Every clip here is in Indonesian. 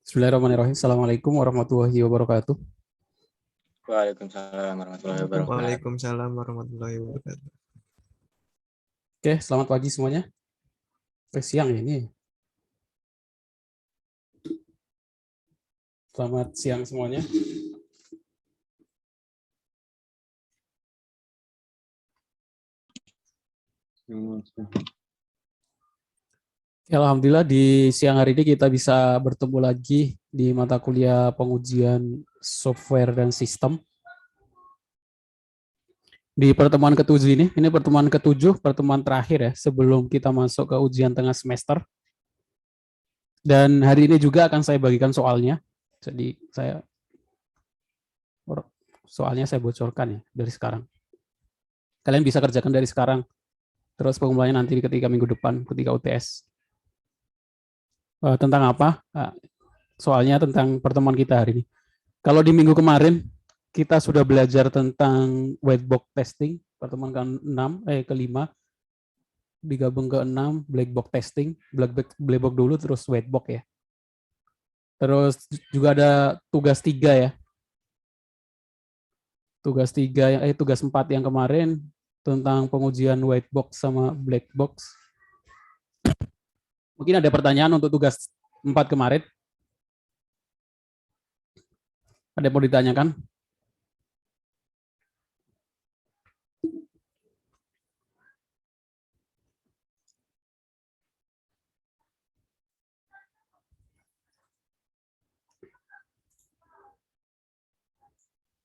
Bismillahirrahmanirrahim. Assalamualaikum warahmatullahi wabarakatuh. Waalaikumsalam warahmatullahi wabarakatuh. Waalaikumsalam warahmatullahi wabarakatuh. Oke, selamat pagi semuanya. Siang ini. Selamat siang semuanya. Alhamdulillah di siang hari ini kita bisa bertemu lagi di mata kuliah pengujian software dan sistem. Di pertemuan ketujuh ini pertemuan ketujuh, pertemuan terakhir ya, sebelum kita masuk ke ujian tengah semester. Dan hari ini juga akan saya bagikan soalnya. Jadi soalnya saya bocorkan ya dari sekarang. Kalian bisa kerjakan dari sekarang. Terus pengumpulannya nanti ketika minggu depan, ketika UTS. Tentang apa? Soalnya tentang pertemuan kita hari ini. Kalau di minggu kemarin kita sudah belajar tentang whitebox testing, pertemuan ke-5, digabung ke-6, black box testing, black box dulu terus whitebox ya. Terus juga ada tugas 3 ya. Tugas 4 yang kemarin tentang pengujian whitebox sama black box. Mungkin ada pertanyaan untuk tugas 4 kemarin. Ada yang mau ditanyakan?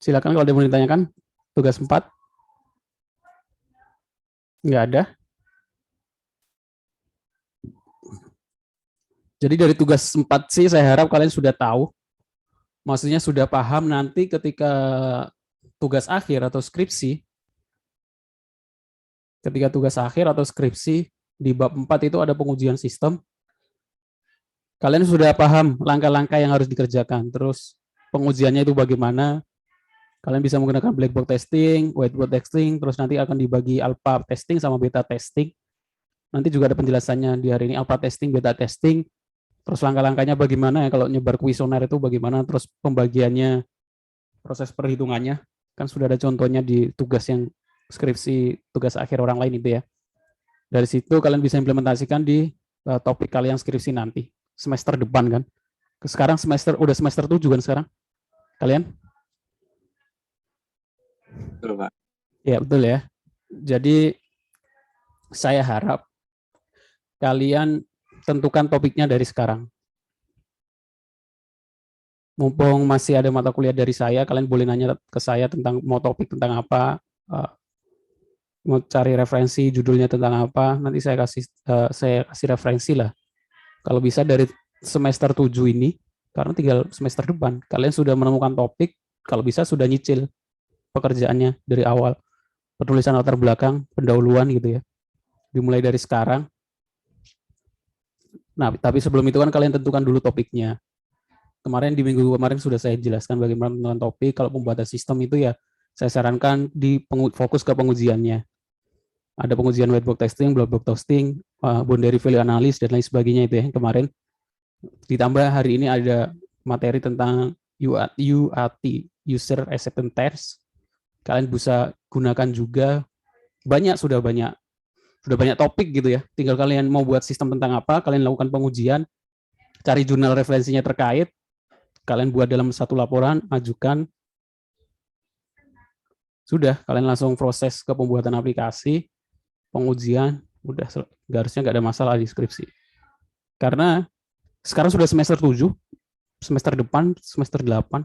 Silakan kalau ada yang mau ditanyakan. Tugas 4. Enggak ada. Jadi dari tugas 4 sih saya harap kalian sudah tahu. Maksudnya sudah paham nanti ketika tugas akhir atau skripsi. Ketika tugas akhir atau skripsi di bab 4 itu ada pengujian sistem. Kalian sudah paham langkah-langkah yang harus dikerjakan. Terus pengujiannya itu bagaimana. Kalian bisa menggunakan black box testing, whiteboard testing, terus nanti akan dibagi alpha testing sama beta testing. Nanti juga ada penjelasannya di hari ini, alpha testing, beta testing. Terus langkah-langkahnya bagaimana ya kalau nyebar kuesioner itu bagaimana, terus pembagiannya, proses perhitungannya, kan sudah ada contohnya di tugas yang skripsi, tugas akhir orang lain itu ya. Dari situ kalian bisa implementasikan di topik kalian skripsi nanti, semester depan kan. Sekarang udah semester 7 kan sekarang? Kalian? Betul, Pak. Ya, betul ya. Jadi saya harap kalian tentukan topiknya dari sekarang. Mumpung masih ada mata kuliah dari saya, kalian boleh nanya ke saya tentang mau topik tentang apa, mau cari referensi judulnya tentang apa, nanti saya kasih referensi lah. Kalau bisa dari semester 7 ini, karena tinggal semester depan, kalian sudah menemukan topik, kalau bisa sudah nyicil pekerjaannya dari awal. Penulisan latar belakang, pendahuluan gitu ya. Dimulai dari sekarang. Nah, tapi sebelum itu kan kalian tentukan dulu topiknya. Kemarin di minggu kemarin sudah saya jelaskan bagaimana menentukan topik. Kalau pembuatan sistem itu ya saya sarankan fokus ke pengujiannya. Ada pengujian whitebox testing, black box testing, boundary value analysis dan lain sebagainya itu ya kemarin. Ditambah hari ini ada materi tentang UAT, user acceptance test. Kalian bisa gunakan juga sudah banyak topik gitu ya. Tinggal kalian mau buat sistem tentang apa, kalian lakukan pengujian, cari jurnal referensinya terkait, kalian buat dalam satu laporan, ajukan, sudah kalian langsung proses ke pembuatan aplikasi, pengujian, udah harusnya nggak ada masalah di skripsi. Karena sekarang sudah semester 7, semester depan semester 8,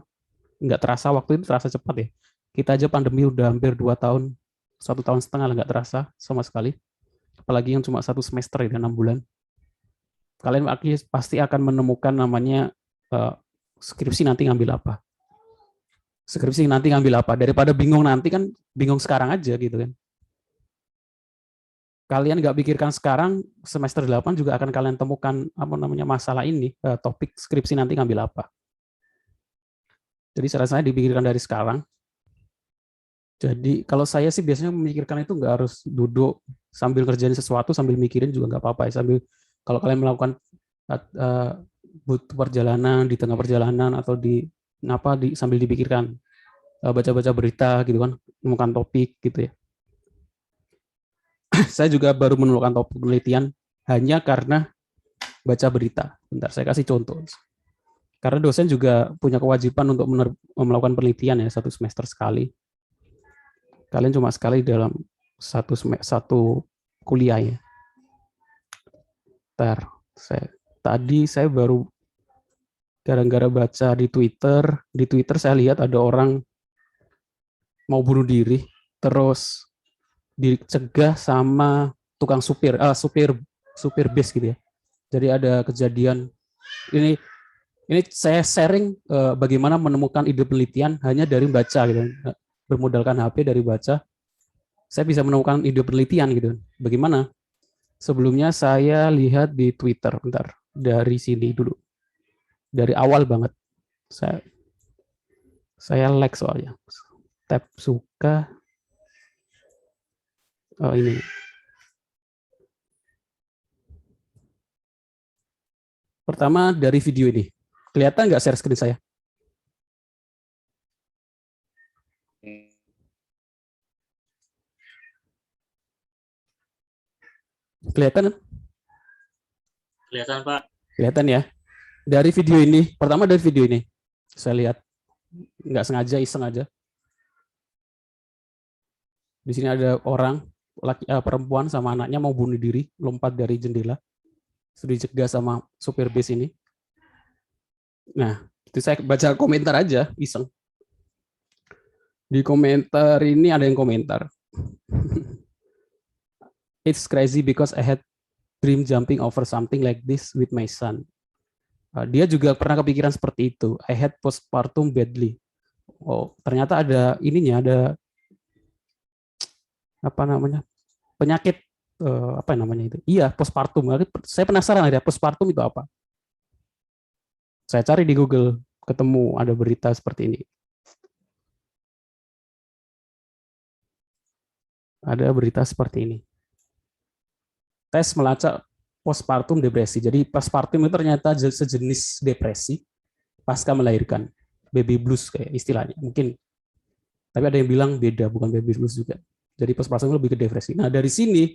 nggak terasa, waktu itu terasa cepat ya. Kita aja pandemi udah hampir 2 tahun, 1,5 tahun lah, nggak terasa sama sekali. Apalagi yang cuma 1 semester ya, 6 bulan. Kalian pasti akan menemukan namanya skripsi nanti ngambil apa. Skripsi nanti ngambil apa. Daripada bingung nanti kan, bingung sekarang aja gitu kan. Kalian nggak pikirkan sekarang, semester 8 juga akan kalian temukan masalah ini, topik skripsi nanti ngambil apa. Jadi saran saya dipikirkan dari sekarang. Jadi kalau saya sih biasanya memikirkan itu nggak harus duduk sambil kerjain sesuatu sambil mikirin juga nggak apa-apa ya. Sambil kalau kalian melakukan butuh perjalanan, di tengah perjalanan atau sambil dipikirkan, baca-baca berita gitu kan, menemukan topik gitu ya. Saya juga baru menemukan topik penelitian hanya karena baca berita. Bentar, saya kasih contoh. Karena dosen juga punya kewajiban untuk melakukan penelitian ya, 1 semester sekali. Kalian cuma sekali dalam satu kuliah ya. Tadi saya baru gara-gara baca di Twitter saya lihat ada orang mau bunuh diri, terus dicegah sama tukang supir bis gitu ya. Jadi ada kejadian ini saya sharing bagaimana menemukan ide penelitian hanya dari baca gitu. Bermodalkan HP dari baca, saya bisa menemukan ide penelitian gitu. Bagaimana? Sebelumnya saya lihat di Twitter, bentar, dari sini dulu. Dari awal banget. Saya like soalnya. Tab suka. Oh, ini. Pertama dari video ini. Kelihatan nggak share screen saya? Kelihatan? Kelihatan, Pak. Kelihatan ya. Dari video ini, pertama dari video ini, saya lihat nggak sengaja, iseng aja. Di sini ada orang, perempuan sama anaknya mau bunuh diri, lompat dari jendela, sudah dicegah sama supir bis ini. Nah, itu saya baca komentar aja, iseng. Di komentar ini ada yang komentar, it's crazy because I had dream jumping over something like this with my son. Dia juga pernah kepikiran seperti itu. I had postpartum badly. Oh, ternyata ada ininya, ada apa namanya, penyakit apa namanya itu? Iya, postpartum. Saya penasaran ada postpartum itu apa. Saya cari di Google, ketemu ada berita seperti ini. Ada berita seperti ini. Tes melacak postpartum depresi. Jadi postpartum itu ternyata sejenis depresi pasca melahirkan, baby blues kayak istilahnya. Mungkin, tapi ada yang bilang beda, bukan baby blues juga. Jadi postpartum lebih ke depresi. Nah, dari sini,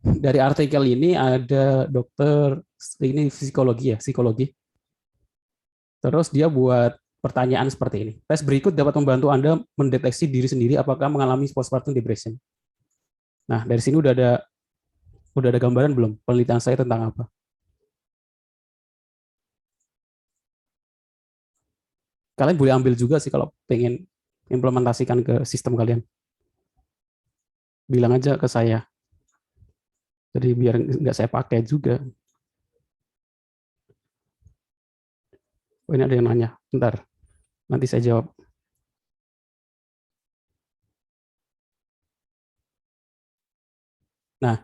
dari artikel ini ada dokter, ini psikologi. Terus dia buat pertanyaan seperti ini. Tes berikut dapat membantu Anda mendeteksi diri sendiri apakah mengalami postpartum depression. Nah, dari sini udah ada gambaran belum penelitian saya tentang apa? Kalian boleh ambil juga sih kalau pengen implementasikan ke sistem kalian. Bilang aja ke saya. Jadi biar nggak saya pakai juga. Oh, ini ada yang nanya. Bentar, nanti saya jawab. Nah,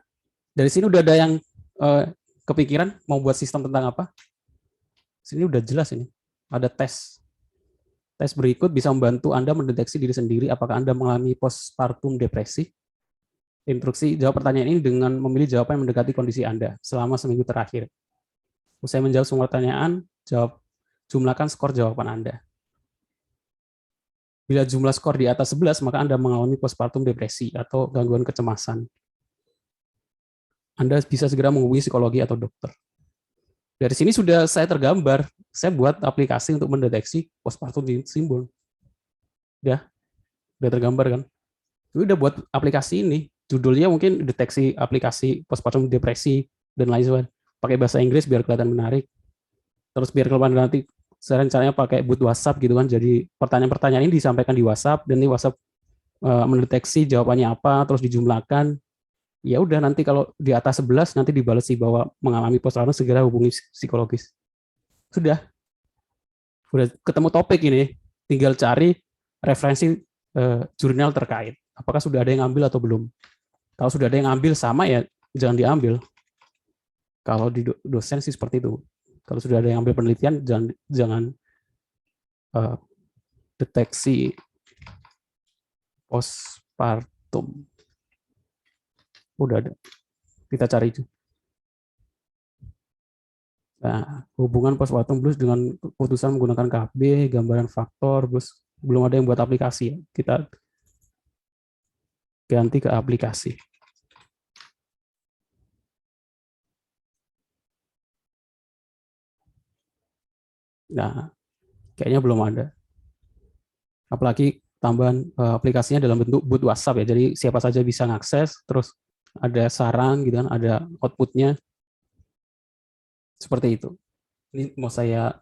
dari sini udah ada yang kepikiran mau buat sistem tentang apa? Sini udah jelas ini. Ada tes. Tes berikut bisa membantu Anda mendeteksi diri sendiri apakah Anda mengalami postpartum depresi. Instruksi jawab pertanyaan ini dengan memilih jawaban yang mendekati kondisi Anda selama seminggu terakhir. Usai menjawab semua pertanyaan, jumlahkan skor jawaban Anda. Bila jumlah skor di atas 11, maka Anda mengalami postpartum depresi atau gangguan kecemasan. Anda bisa segera menghubungi psikologi atau dokter. Dari sini sudah saya tergambar, saya buat aplikasi untuk mendeteksi postpartum syndrome. Udah tergambar kan? Itu udah buat aplikasi ini. Judulnya mungkin deteksi aplikasi postpartum depresi dan lain sebagainya. Pakai bahasa Inggris biar kelihatan menarik. Terus biar kelihatan nanti saya rencananya pakai boot WhatsApp gitu kan. Jadi pertanyaan-pertanyaan ini disampaikan di WhatsApp dan di WhatsApp mendeteksi jawabannya apa, terus dijumlahkan. Ya udah nanti kalau di atas 11 nanti dibalesi bahwa mengalami postpartum segera hubungi psikologis. Sudah ketemu topik ini, tinggal cari referensi jurnal terkait. Apakah sudah ada yang ambil atau belum? Kalau sudah ada yang ambil sama ya jangan diambil. Kalau di dosen sih seperti itu. Kalau sudah ada yang ambil penelitian jangan deteksi postpartum. Udah ada. Kita cari itu. Nah, hubungan postpartum blues dengan keputusan menggunakan KB, gambaran faktor, blues belum ada yang buat aplikasi. Kita ganti ke aplikasi. Nah, kayaknya belum ada. Apalagi tambahan aplikasinya dalam bentuk boot WhatsApp ya. Jadi siapa saja bisa mengakses, terus ada saran gitu kan, ada outputnya seperti itu. Ini mau saya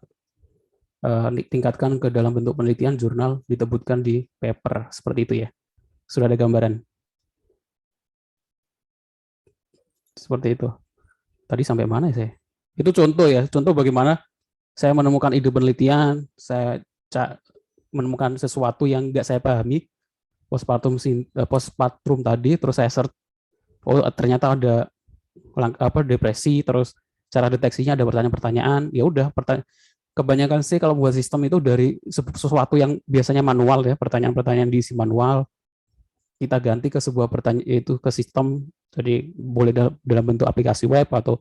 tingkatkan ke dalam bentuk penelitian jurnal, ditebutkan di paper seperti itu ya. Sudah ada gambaran. Seperti itu. Tadi sampai mana ya saya? Itu contoh ya, contoh bagaimana saya menemukan ide penelitian, saya menemukan sesuatu yang nggak saya pahami, postpartum tadi, terus saya search, oh ternyata ada depresi, terus cara deteksinya ada pertanyaan-pertanyaan, ya udah kebanyakan sih kalau buat sistem itu dari sesuatu yang biasanya manual ya, pertanyaan-pertanyaan diisi manual, kita ganti ke sebuah pertanyaan itu ke sistem, jadi boleh dalam bentuk aplikasi web atau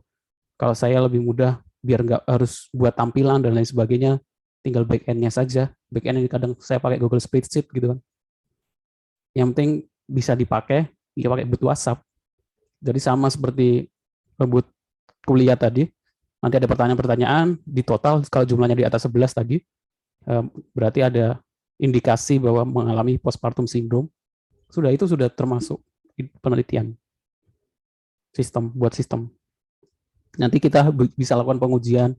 kalau saya lebih mudah biar nggak harus buat tampilan dan lain sebagainya, tinggal back end-nya saja. Back end ini kadang saya pakai Google Spreadsheet gitu kan. Yang penting bisa dipakai, ya pakai boot WhatsApp. Jadi sama seperti boot kuliah tadi, nanti ada pertanyaan-pertanyaan, di total kalau jumlahnya di atas 11 tadi, berarti ada indikasi bahwa mengalami postpartum syndrome. Itu sudah termasuk penelitian buat sistem. Nanti kita bisa lakukan pengujian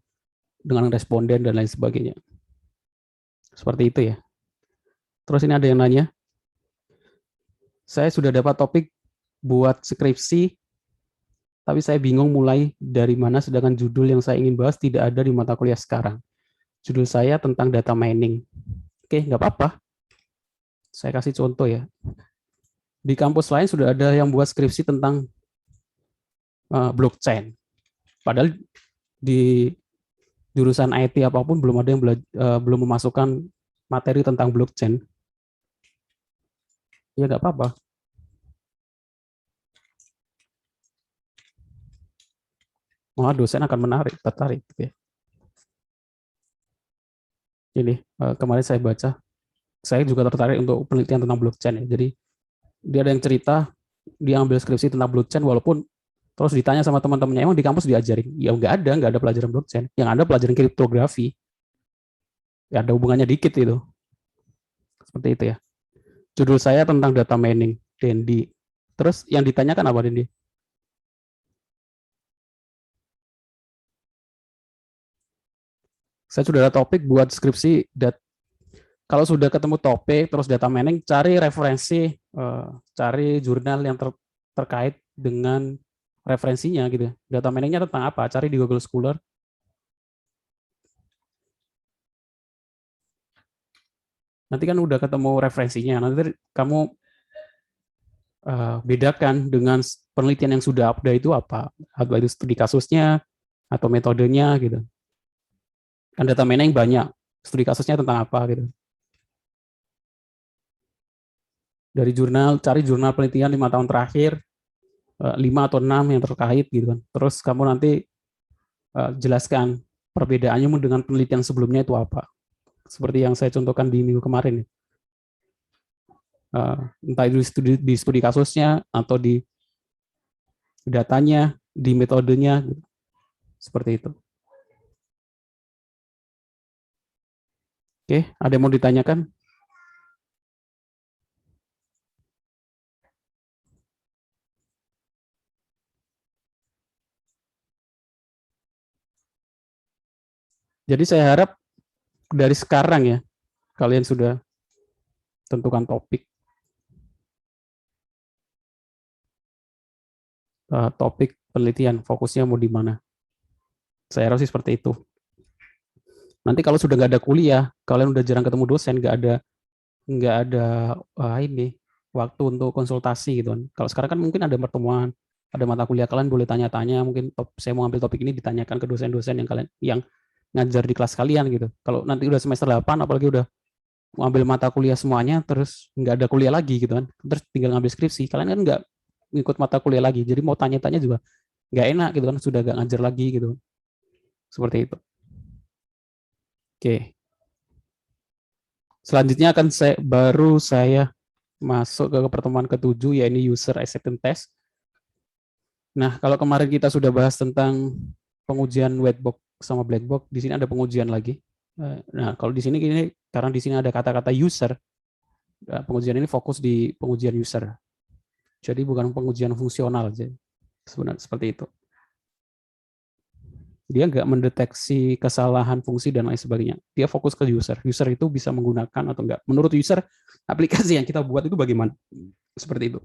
dengan responden dan lain sebagainya. Seperti itu ya. Terus ini ada yang nanya, saya sudah dapat topik buat skripsi, tapi saya bingung mulai dari mana sedangkan judul yang saya ingin bahas tidak ada di mata kuliah sekarang. Judul saya tentang data mining. Oke, nggak apa-apa. Saya kasih contoh ya. Di kampus lain sudah ada yang buat skripsi tentang blockchain. Padahal di jurusan IT apapun belum ada yang belum memasukkan materi tentang blockchain. Ya nggak apa-apa. Malah dosen akan tertarik. Ya. Ini kemarin saya baca, saya juga tertarik untuk penelitian tentang blockchain. Ya. Jadi dia ada yang cerita, dia ambil skripsi tentang blockchain, walaupun terus ditanya sama teman-temannya, emang di kampus diajarin? Ya nggak ada pelajaran blockchain. Yang ada pelajaran kriptografi. Ya ada hubungannya dikit itu. Seperti itu ya. Judul saya tentang data mining, Dendi. Terus yang ditanyakan apa, Dendi? Saya sudah ada topik buat skripsi. Kalau sudah ketemu topik, terus data mining, cari referensi, cari jurnal yang terkait dengan referensinya gitu. Data miningnya tentang apa? Cari di Google Scholar. Nanti kan udah ketemu referensinya. Nanti kamu bedakan dengan penelitian yang sudah ada itu apa? Apa itu studi kasusnya atau metodenya gitu. Kan data mining banyak. Studi kasusnya tentang apa gitu. Dari jurnal, cari jurnal penelitian 5 tahun terakhir, 5 atau 6 yang terkait gitu kan. Terus kamu nanti jelaskan perbedaannya dengan penelitian sebelumnya itu apa. Seperti yang saya contohkan di minggu kemarin. Entah itu di studi kasusnya atau di datanya, di metodenya, gitu. Seperti itu. Oke, ada yang mau ditanyakan? Jadi saya harap dari sekarang ya, kalian sudah tentukan topik. Topik penelitian, fokusnya mau di mana. Saya harap sih seperti itu. Nanti kalau sudah nggak ada kuliah, kalian udah jarang ketemu dosen, nggak ada ini waktu untuk konsultasi gitu kan. Kalau sekarang kan mungkin ada pertemuan, ada mata kuliah, kalian boleh tanya-tanya, mungkin saya mau ambil topik ini ditanyakan ke dosen-dosen yang ngajar di kelas kalian gitu. Kalau nanti udah semester 8, apalagi udah mau ambil mata kuliah semuanya, terus nggak ada kuliah lagi gitu kan, terus tinggal ngambil skripsi, kalian kan nggak ngikut mata kuliah lagi, jadi mau tanya-tanya juga nggak enak gitu kan, sudah nggak ngajar lagi gitu. Seperti itu. Oke. Selanjutnya saya masuk ke pertemuan ke-7, yaitu user acceptance test. Nah, kalau kemarin kita sudah bahas tentang pengujian white box sama black box, di sini ada pengujian lagi. Nah, kalau di sini karena di sini ada kata-kata user, pengujian ini fokus di pengujian user. Jadi bukan pengujian fungsional, sebenarnya seperti itu. Dia nggak mendeteksi kesalahan fungsi dan lain sebagainya. Dia fokus ke user. User itu bisa menggunakan atau enggak. Menurut user, aplikasi yang kita buat itu bagaimana? Seperti itu.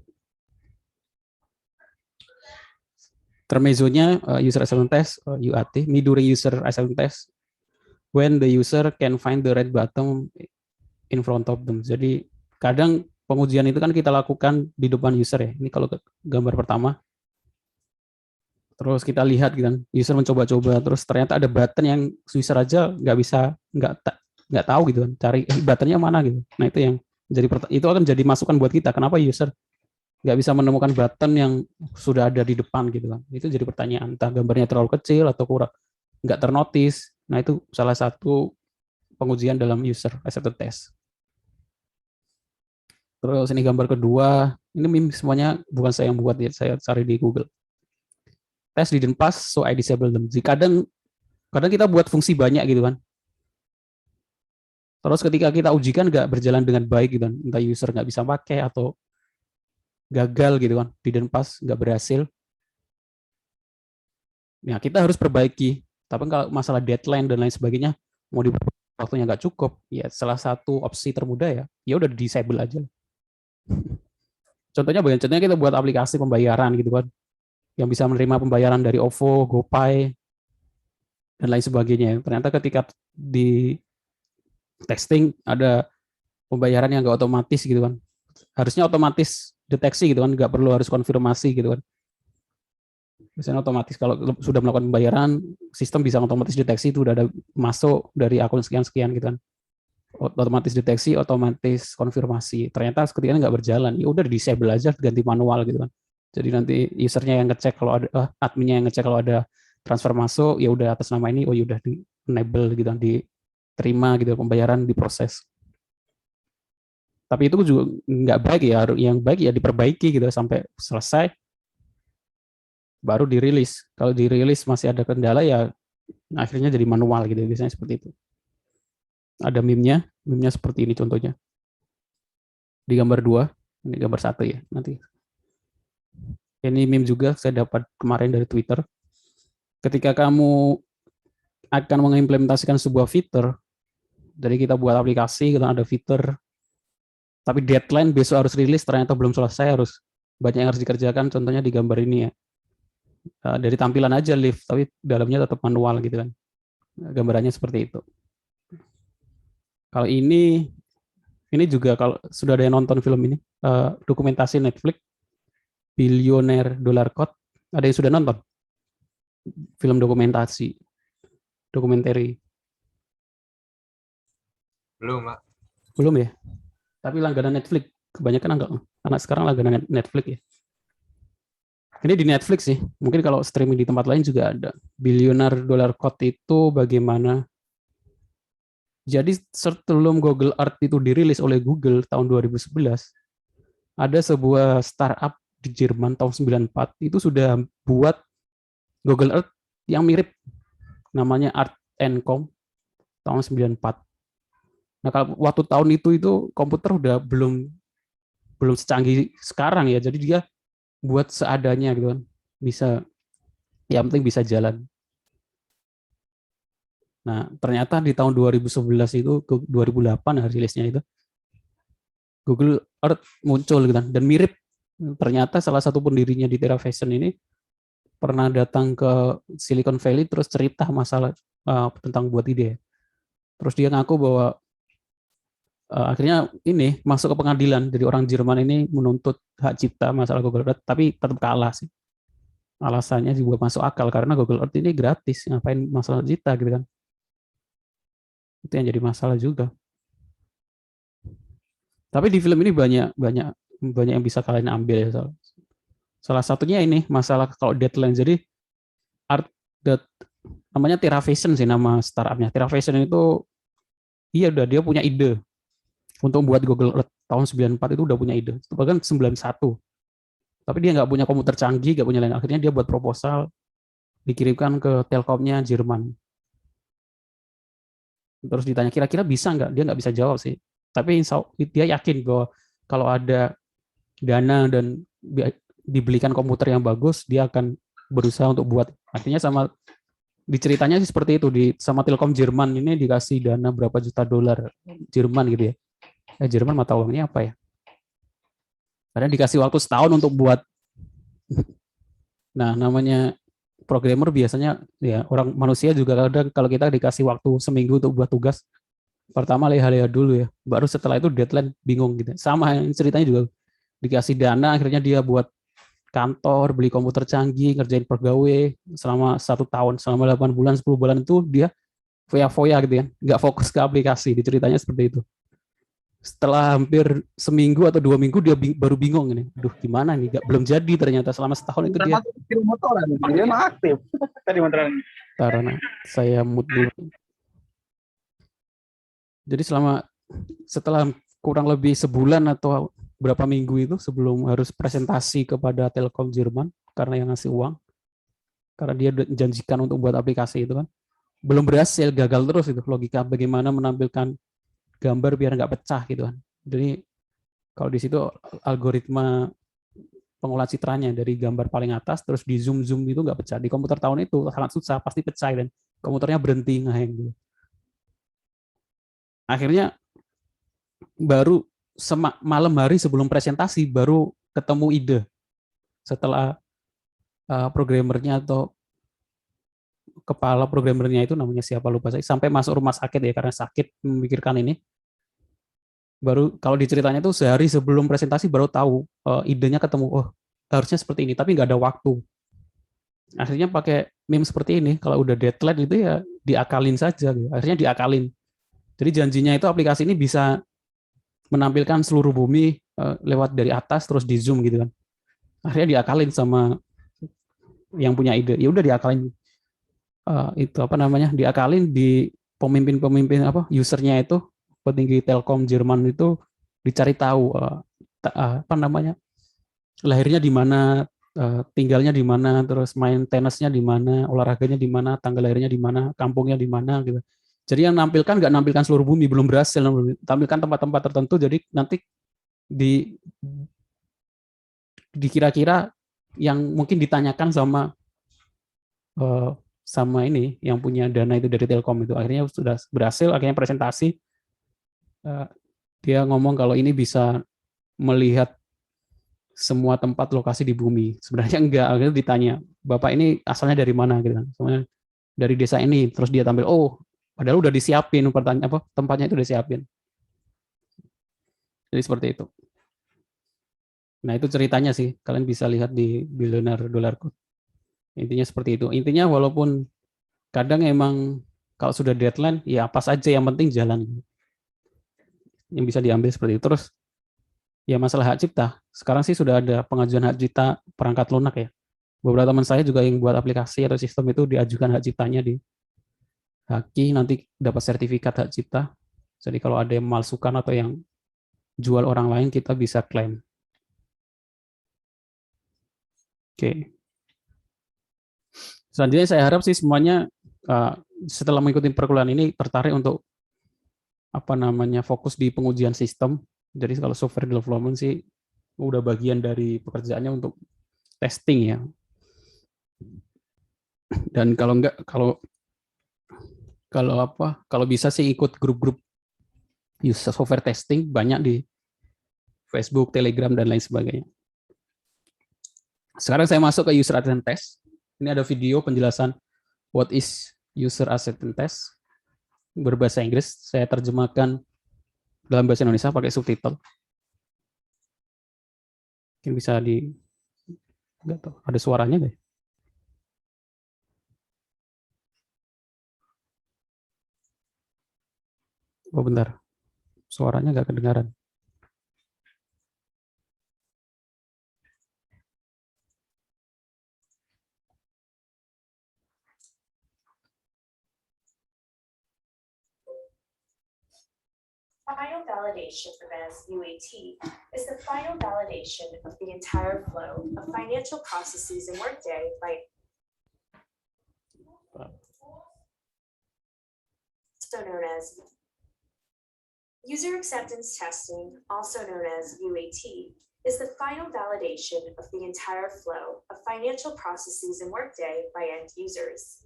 Termezzonya user acceptance test, UAT, during user acceptance test, when the user can find the right button in front of them. Jadi kadang pengujian itu kan kita lakukan di depan user ya. Ini kalau gambar pertama. Terus kita lihat gitu kan, user mencoba-coba, terus ternyata ada button yang user aja nggak tahu gitu kan, cari buttonnya mana gitu. Nah itu yang itu akan jadi masukan buat kita. Kenapa user nggak bisa menemukan button yang sudah ada di depan gitu kan? Itu jadi pertanyaan. Entah gambarnya terlalu kecil atau kurang nggak ternotis. Nah itu salah satu pengujian dalam user acceptance test. Terus ini gambar kedua, ini semuanya bukan saya yang buat ya, saya cari di Google. Test didn't pass, so I disable them. Jadi kadang kita buat fungsi banyak gitu kan. Terus ketika kita ujikan nggak berjalan dengan baik gitu kan, entah user nggak bisa pakai atau gagal gitu kan, didn't pass, nggak berhasil. Nah kita harus perbaiki. Tapi kalau masalah deadline dan lain sebagainya, mau di waktunya nggak cukup, ya salah satu opsi termudah ya udah disable aja. Contohnya kita buat aplikasi pembayaran gitu kan, yang bisa menerima pembayaran dari OVO, GoPay, dan lain sebagainya. Ternyata ketika di testing ada pembayaran yang nggak otomatis gitu kan. Harusnya otomatis deteksi gitu kan, nggak perlu harus konfirmasi gitu kan. Biasanya otomatis kalau sudah melakukan pembayaran, sistem bisa otomatis deteksi itu udah ada masuk dari akun sekian-sekian gitu kan. Otomatis deteksi, otomatis konfirmasi. Ternyata ketika nggak berjalan, ya udah disable aja, ganti manual gitu kan. Jadi nanti usernya yang ngecek kalau ada, adminnya yang ngecek kalau ada transfer masuk, ya udah atas nama ini, oh ya udah di enable gitu, diterima gitu, pembayaran diproses. Tapi itu juga nggak baik ya, yang baik ya diperbaiki gitu sampai selesai, baru dirilis. Kalau dirilis masih ada kendala ya akhirnya jadi manual gitu, biasanya seperti itu. Ada meme-nya seperti ini contohnya. Di gambar 2, ini gambar 1 ya, nanti. Ini meme juga saya dapat kemarin dari Twitter. Ketika kamu akan mengimplementasikan sebuah fitur, jadi kita buat aplikasi, kita ada fitur, tapi deadline besok harus rilis, ternyata belum selesai, harus banyak yang harus dikerjakan. Contohnya di gambar ini ya. Dari tampilan aja live, tapi dalamnya tetap manual gitu kan. Gambarannya seperti itu. Kalau ini juga kalau sudah ada yang nonton film ini, dokumentasi Netflix, Billionaire Dollar Code, ada yang sudah nonton? Film dokumentari. Belum, Pak. Belum ya? Tapi langganan Netflix, kebanyakan anak sekarang langganan Netflix ya. Ini di Netflix sih, mungkin kalau streaming di tempat lain juga ada. Billionaire Dollar Code itu bagaimana? Jadi sebelum Google Earth itu dirilis oleh Google tahun 2011, ada sebuah startup di Jerman tahun 94 itu sudah buat Google Earth yang mirip, namanya Art & Com tahun 94. Nah kalau waktu tahun itu komputer udah belum secanggih sekarang ya, jadi dia buat seadanya gitu kan, bisa, yang penting bisa jalan. Nah ternyata di tahun 2011 itu, 2008 rilisnya itu, Google Earth muncul gitu kan, dan mirip. Ternyata salah satu pendirinya di TerraVision ini pernah datang ke Silicon Valley terus cerita masalah tentang buat ide. Terus dia ngaku bahwa akhirnya ini masuk ke pengadilan. Jadi orang Jerman ini menuntut hak cipta masalah Google Earth, tapi tetap kalah sih. Alasannya juga masuk akal karena Google Earth ini gratis, ngapain masalah cipta gitu kan. Itu yang jadi masalah juga. Tapi di film ini banyak yang bisa kalian ambil ya. Salah satunya ini masalah kalau deadline. Jadi namanya TerraVision sih nama startupnya. TerraVision itu iya udah dia punya ide untuk buat Google Earth tahun 94 itu udah punya ide. Itu bahkan 91. Tapi dia nggak punya komputer canggih, nggak punya lain. Akhirnya dia buat proposal, dikirimkan ke Telkomnya Jerman. Terus ditanya kira-kira bisa nggak? Dia nggak bisa jawab sih. Tapi dia yakin bahwa kalau ada dana dan dibelikan komputer yang bagus, dia akan berusaha untuk buat. Artinya sama diceritanya sih seperti itu sama Telkom Jerman ini dikasih dana berapa juta dolar Jerman gitu ya. Jerman mata uangnya apa ya? Karena dikasih waktu setahun untuk buat. Nah, namanya programmer biasanya ya orang manusia juga kadang kalau kita dikasih waktu seminggu untuk buat tugas, pertama leha-leha dulu ya. Baru setelah itu deadline bingung gitu. Sama ceritanya juga dikasih dana akhirnya dia buat kantor, beli komputer canggih, ngerjain pegawai selama 1 tahun, selama 8 bulan, 10 bulan itu dia foya-foya gitu ya, nggak fokus ke aplikasi, diceritanya seperti itu. Setelah hampir seminggu atau 2 minggu dia baru bingung ini, aduh gimana nih, belum jadi ternyata selama setahun itu dia. Motoran, dia mah aktif. Tadi motoran. Karena saya mood dulu. Jadi setelah kurang lebih sebulan atau berapa minggu itu sebelum harus presentasi kepada Telkom Jerman karena yang ngasih uang, karena dia janjikan untuk buat aplikasi itu kan, belum berhasil, gagal terus itu logika bagaimana menampilkan gambar biar nggak pecah gitu kan. Jadi kalau di situ algoritma pengolah citranya dari gambar paling atas terus di zoom itu nggak pecah. Di komputer tahun itu sangat susah, pasti pecah dan komputernya berhenti ngehang gitu. Akhirnya baru malam hari sebelum presentasi baru ketemu ide setelah programmernya atau kepala programmernya itu namanya siapa lupa saya sampai masuk rumah sakit ya karena sakit memikirkan ini. Baru kalau diceritanya tuh sehari sebelum presentasi baru tahu idenya ketemu, oh harusnya seperti ini tapi nggak ada waktu. Akhirnya pakai meme seperti ini, kalau udah deadline itu ya diakalin saja gitu. Akhirnya diakalin. Jadi janjinya itu aplikasi ini bisa menampilkan seluruh bumi lewat dari atas terus di zoom gitu kan. Akhirnya diakalin sama yang punya ide. Ya udah diakalin itu apa namanya? Diakalin di pemimpin-pemimpin apa usernya itu petinggi Telkom Jerman itu dicari tahu apa namanya? Lahirnya di mana, tinggalnya di mana, terus main tenisnya di mana, olahraganya di mana, tanggal lahirnya di mana, kampungnya di mana gitu. Jadi yang nampilkan nggak nampilkan seluruh bumi, belum berhasil tampilkan tempat-tempat tertentu. Jadi nanti di dikira-kira yang mungkin ditanyakan sama sama ini yang punya dana itu dari Telkom itu akhirnya sudah berhasil, akhirnya presentasi dia ngomong kalau ini bisa melihat semua tempat lokasi di bumi. Sebenarnya enggak, akhirnya ditanya, Bapak ini asalnya dari mana gitu kan. Soalnya dari desa ini, terus dia tampil, oh, padahal udah disiapin pertanyaan apa tempatnya itu udah disiapin. Jadi seperti itu. Nah, itu ceritanya sih. Kalian bisa lihat di Billionaire Dollar Code. Intinya seperti itu. Intinya walaupun kadang emang kalau sudah deadline, ya apa saja yang penting jalan. Yang bisa diambil seperti itu. Terus ya masalah hak cipta. Sekarang sih sudah ada pengajuan hak cipta perangkat lunak ya. Beberapa teman saya juga yang buat aplikasi atau sistem itu diajukan hak ciptanya di Haki, nanti dapat sertifikat hak cipta. Jadi kalau ada yang memalsukan atau yang jual orang lain, kita bisa klaim. Oke. Selanjutnya saya harap sih semuanya setelah mengikuti perkuliahan ini tertarik untuk apa namanya fokus di pengujian sistem. Jadi kalau software development sih udah bagian dari pekerjaannya untuk testing ya. Dan kalau enggak kalau bisa sih ikut grup-grup user software testing banyak di Facebook, Telegram dan lain sebagainya. Sekarang saya masuk ke user acceptance test. Ini ada video penjelasan what is user acceptance test berbahasa Inggris. Saya terjemahkan dalam bahasa Indonesia pakai subtitle. Mungkin bisa nggak tahu, ada suaranya nggak? Oh bentar, suaranya nggak kedengaran. final validation for BAS UAT is the final validation of the entire flow of financial processes in Workday by also known as user acceptance testing, also known as UAT, is the final validation of the entire flow of financial processes in Workday by end users.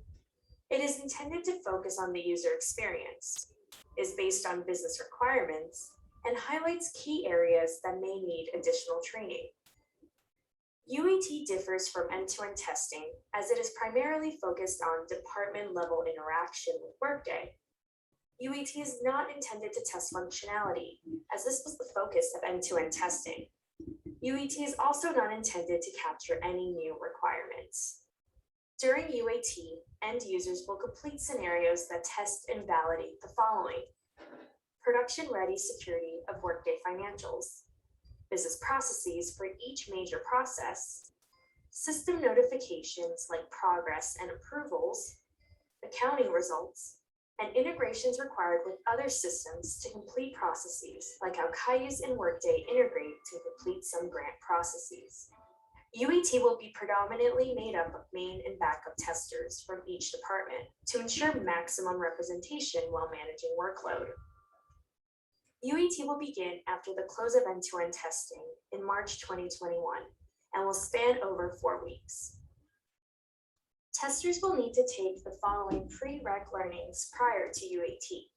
It is intended to focus on the user experience, is based on business requirements, and highlights key areas that may need additional training. UAT differs from end-to-end testing as it is primarily focused on department-level interaction with Workday. UAT is not intended to test functionality, as this was the focus of end-to-end testing. UAT is also not intended to capture any new requirements. During UAT, end users will complete scenarios that test and validate the following: production-ready security of Workday financials, business processes for each major process, system notifications like progress and approvals, accounting results, and integrations required with other systems to complete processes, like how Cayuse and Workday integrate to complete some grant processes. UAT will be predominantly made up of main and backup testers from each department to ensure maximum representation while managing workload. UAT will begin after the close of end-to-end testing in March 2021 and will span over 4 weeks. Testers will need to take the following prereq learnings prior to UAT.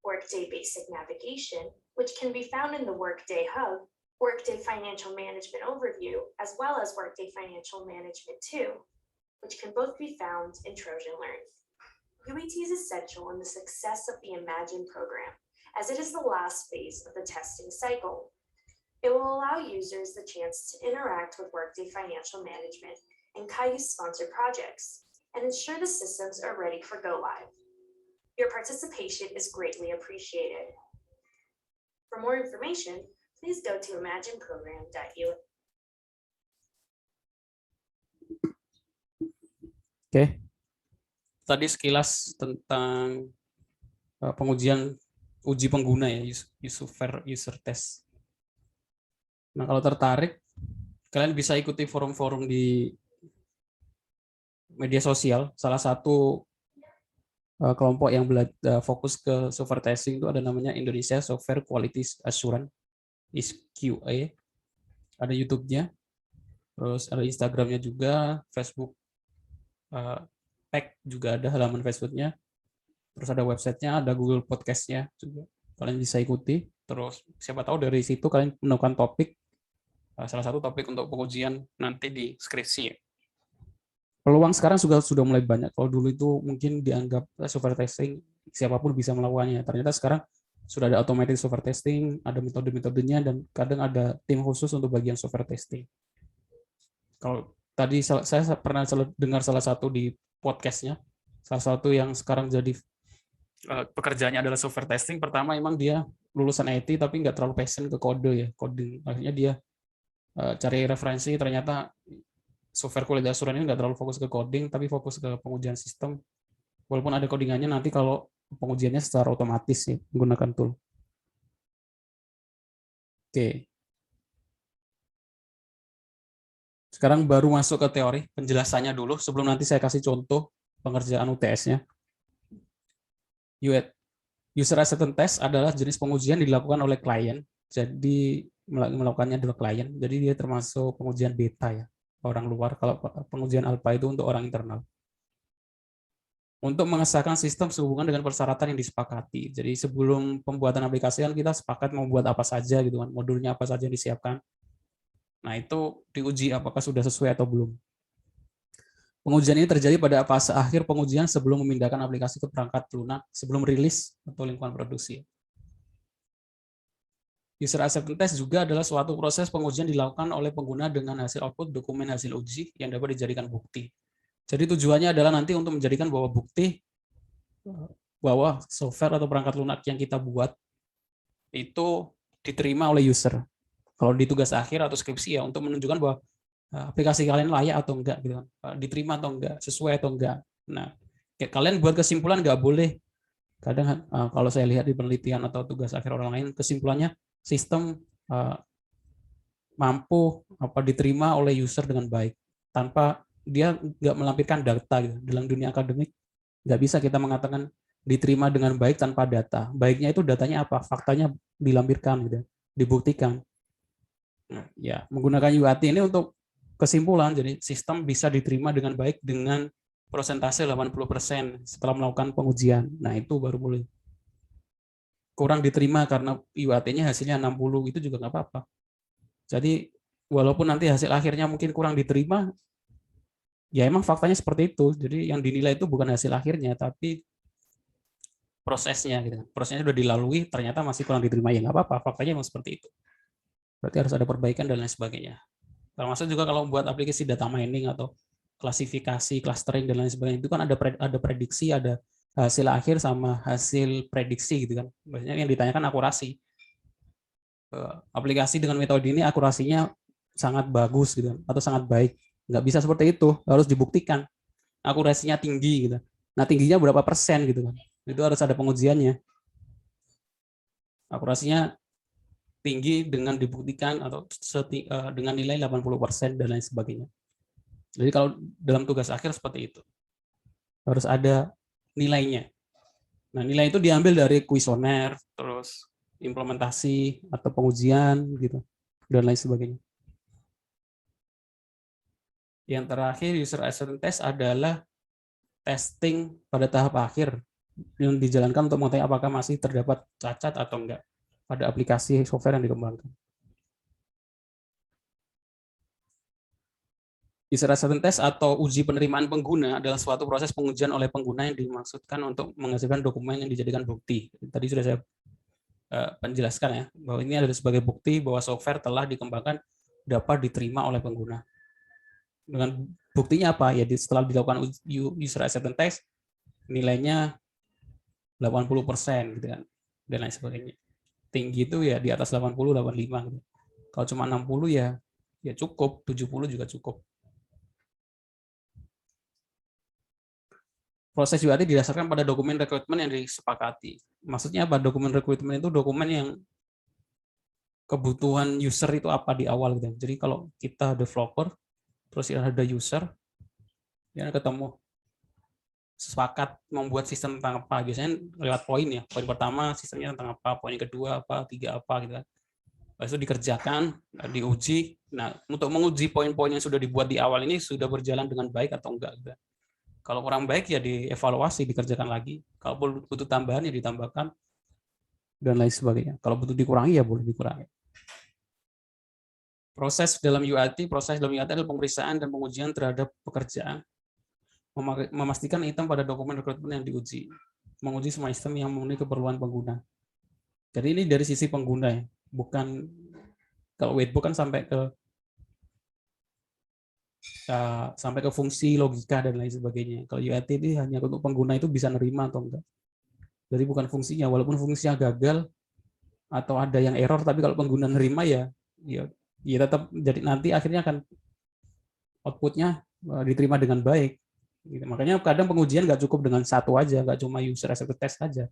Workday Basic Navigation, which can be found in the Workday Hub, Workday Financial Management Overview, as well as Workday Financial Management 2, which can both be found in Trojan Learn. UAT is essential in the success of the Imagine program, as it is the last phase of the testing cycle. It will allow users the chance to interact with Workday Financial Management and Cayuse-sponsored projects, and ensure the systems are ready for go-live. Your participation is greatly appreciated. For more information, please go to imagineprogram.us. Oke. Tadi sekilas tentang pengujian uji pengguna ya, user test. Nah, kalau tertarik, kalian bisa ikuti forum-forum di media sosial. Salah satu kelompok yang fokus ke software testing itu ada namanya Indonesia Software Quality Assurance, ISQA. Ada YouTube-nya, terus ada Instagram-nya juga, Facebook Pack juga ada halaman Facebook-nya, terus ada website-nya, ada Google Podcast-nya juga. Kalian bisa ikuti. Terus siapa tahu dari situ kalian menemukan topik, salah satu topik untuk pengujian nanti di skripsi. Peluang sekarang sudah mulai banyak. Kalau dulu itu mungkin dianggap software testing siapapun bisa melakukannya. Ternyata sekarang sudah ada automatic software testing, ada metode-metodenya, dan kadang ada tim khusus untuk bagian software testing. Kalau tadi saya pernah dengar salah satu di podcastnya, salah satu yang sekarang jadi pekerjaannya adalah software testing. Pertama emang dia lulusan IT tapi nggak terlalu passion ke kode ya, coding. Akhirnya dia cari referensi, ternyata software quality assurance ini nggak terlalu fokus ke coding, tapi fokus ke pengujian sistem. Walaupun ada codingannya nanti kalau pengujiannya secara otomatis ya, menggunakan tool. Oke. Sekarang baru masuk ke teori, penjelasannya dulu sebelum nanti saya kasih contoh pengerjaan UTS-nya. User acceptance test adalah jenis pengujian dilakukan oleh klien. Jadi melakukannya adalah klien. Jadi dia termasuk pengujian beta ya, orang luar. Kalau pengujian alpha itu untuk orang internal. Untuk mengesahkan sistem sehubungan dengan persyaratan yang disepakati. Jadi sebelum pembuatan aplikasi kan kita sepakat mau buat apa saja gitu kan, modulnya apa saja yang disiapkan. Nah, itu diuji apakah sudah sesuai atau belum. Pengujian ini terjadi pada fase akhir pengujian sebelum memindahkan aplikasi ke perangkat lunak, sebelum rilis atau lingkungan produksi. User acceptance test juga adalah suatu proses pengujian dilakukan oleh pengguna dengan hasil output dokumen hasil uji yang dapat dijadikan bukti. Jadi tujuannya adalah nanti untuk menjadikan bahwa bukti bahwa software atau perangkat lunak yang kita buat itu diterima oleh user. Kalau di tugas akhir atau skripsi ya untuk menunjukkan bahwa aplikasi kalian layak atau enggak gitu kan, diterima atau enggak, sesuai atau enggak. Nah, kalian buat kesimpulan nggak boleh Kadang kalau saya lihat di penelitian atau tugas akhir orang lain, kesimpulannya sistem mampu diterima oleh user dengan baik tanpa dia nggak melampirkan data gitu. Dalam dunia akademik nggak bisa kita mengatakan diterima dengan baik tanpa data. Baiknya itu datanya apa? Faktanya dilampirkan gitu, dibuktikan. Nah, ya, menggunakan UAT ini untuk kesimpulan, jadi sistem bisa diterima dengan baik dengan persentase 80% setelah melakukan pengujian. Nah, itu baru boleh. Kurang diterima karena UAT-nya hasilnya 60, itu juga nggak apa-apa. Jadi, walaupun nanti hasil akhirnya mungkin kurang diterima, ya emang faktanya seperti itu. Jadi, yang dinilai itu bukan hasil akhirnya, tapi prosesnya. Gitu. Prosesnya sudah dilalui, ternyata masih kurang diterima, ya nggak apa-apa, faktanya emang seperti itu. Berarti harus ada perbaikan dan lain sebagainya. Termasuk juga kalau buat aplikasi data mining atau klasifikasi, clustering dan lain sebagainya, itu kan ada prediksi, ada hasil akhir sama hasil prediksi gitu kan. Biasanya yang ditanyakan akurasi. Aplikasi dengan metode ini akurasinya sangat bagus gitu kan, atau sangat baik. Nggak bisa seperti itu, harus dibuktikan. Akurasinya tinggi gitu. Nah, tingginya berapa persen gitu kan. Itu harus ada pengujiannya. Akurasinya tinggi dengan dibuktikan atau dengan nilai 80% dan lain sebagainya. Jadi kalau dalam tugas akhir seperti itu. Harus ada nilainya. Nah, nilai itu diambil dari kuesioner, terus implementasi atau pengujian gitu dan lain sebagainya. Yang terakhir user acceptance test adalah testing pada tahap akhir yang dijalankan untuk mengetahui apakah masih terdapat cacat atau enggak pada aplikasi software yang dikembangkan. User acceptance test atau uji penerimaan pengguna adalah suatu proses pengujian oleh pengguna yang dimaksudkan untuk menghasilkan dokumen yang dijadikan bukti. Tadi sudah saya penjelaskan ya, bahwa ini adalah sebagai bukti bahwa software telah dikembangkan dapat diterima oleh pengguna. Dengan buktinya apa? Ya setelah dilakukan user acceptance test, nilainya 80% gitu kan, dan lain sebagainya. Tinggi itu ya di atas 80, 85 gitu. Kalau cuma 60 ya cukup, 70 juga cukup. Proses UAT didasarkan pada dokumen rekrutmen yang disepakati. Maksudnya apa? Dokumen rekrutmen itu dokumen yang kebutuhan user itu apa di awal gitu. Jadi kalau kita developer, terus ada user, ya ketemu sepakat membuat sistem tentang apa, biasanya lewat poin ya. Poin pertama sistemnya tentang apa, poin kedua apa, tiga apa gitu kan. Lalu itu dikerjakan, diuji. Nah, untuk menguji poin-poin yang sudah dibuat di awal ini sudah berjalan dengan baik atau enggak gitu. Kalau kurang baik ya dievaluasi, dikerjakan lagi. Kalau butuh tambahan ya ditambahkan dan lain sebagainya. Kalau butuh dikurangi ya boleh dikurangi. Proses dalam UAT adalah pemeriksaan dan pengujian terhadap pekerjaan. Memastikan item pada dokumen rekrutmen yang diuji, menguji semua sistem yang memenuhi keperluan pengguna. Jadi ini dari sisi pengguna ya, bukan kalau Whitebook kan sampai ke fungsi logika dan lain sebagainya. Kalau UAT ini hanya untuk pengguna itu bisa nerima atau enggak. Jadi bukan fungsinya, walaupun fungsinya gagal atau ada yang error, tapi kalau pengguna nerima ya tetap jadi nanti akhirnya akan outputnya diterima dengan baik. Gitu. Makanya kadang pengujian nggak cukup dengan satu aja, nggak cuma user acceptance test aja.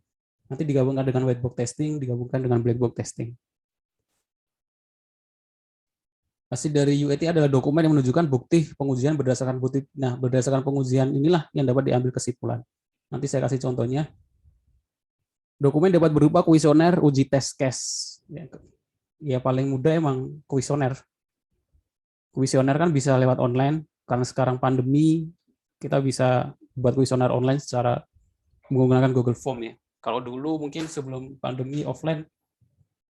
Nanti digabungkan dengan white box testing, digabungkan dengan black box testing. Hasil dari UAT adalah dokumen yang menunjukkan bukti pengujian berdasarkan bukti. Nah, berdasarkan pengujian inilah yang dapat diambil kesimpulan. Nanti saya kasih contohnya. Dokumen dapat berupa kuesioner, uji test case. Ya paling mudah emang kuesioner. Kuesioner kan bisa lewat online, karena sekarang pandemi kita bisa buat kuesioner online secara menggunakan Google Form ya. Kalau dulu mungkin sebelum pandemi offline,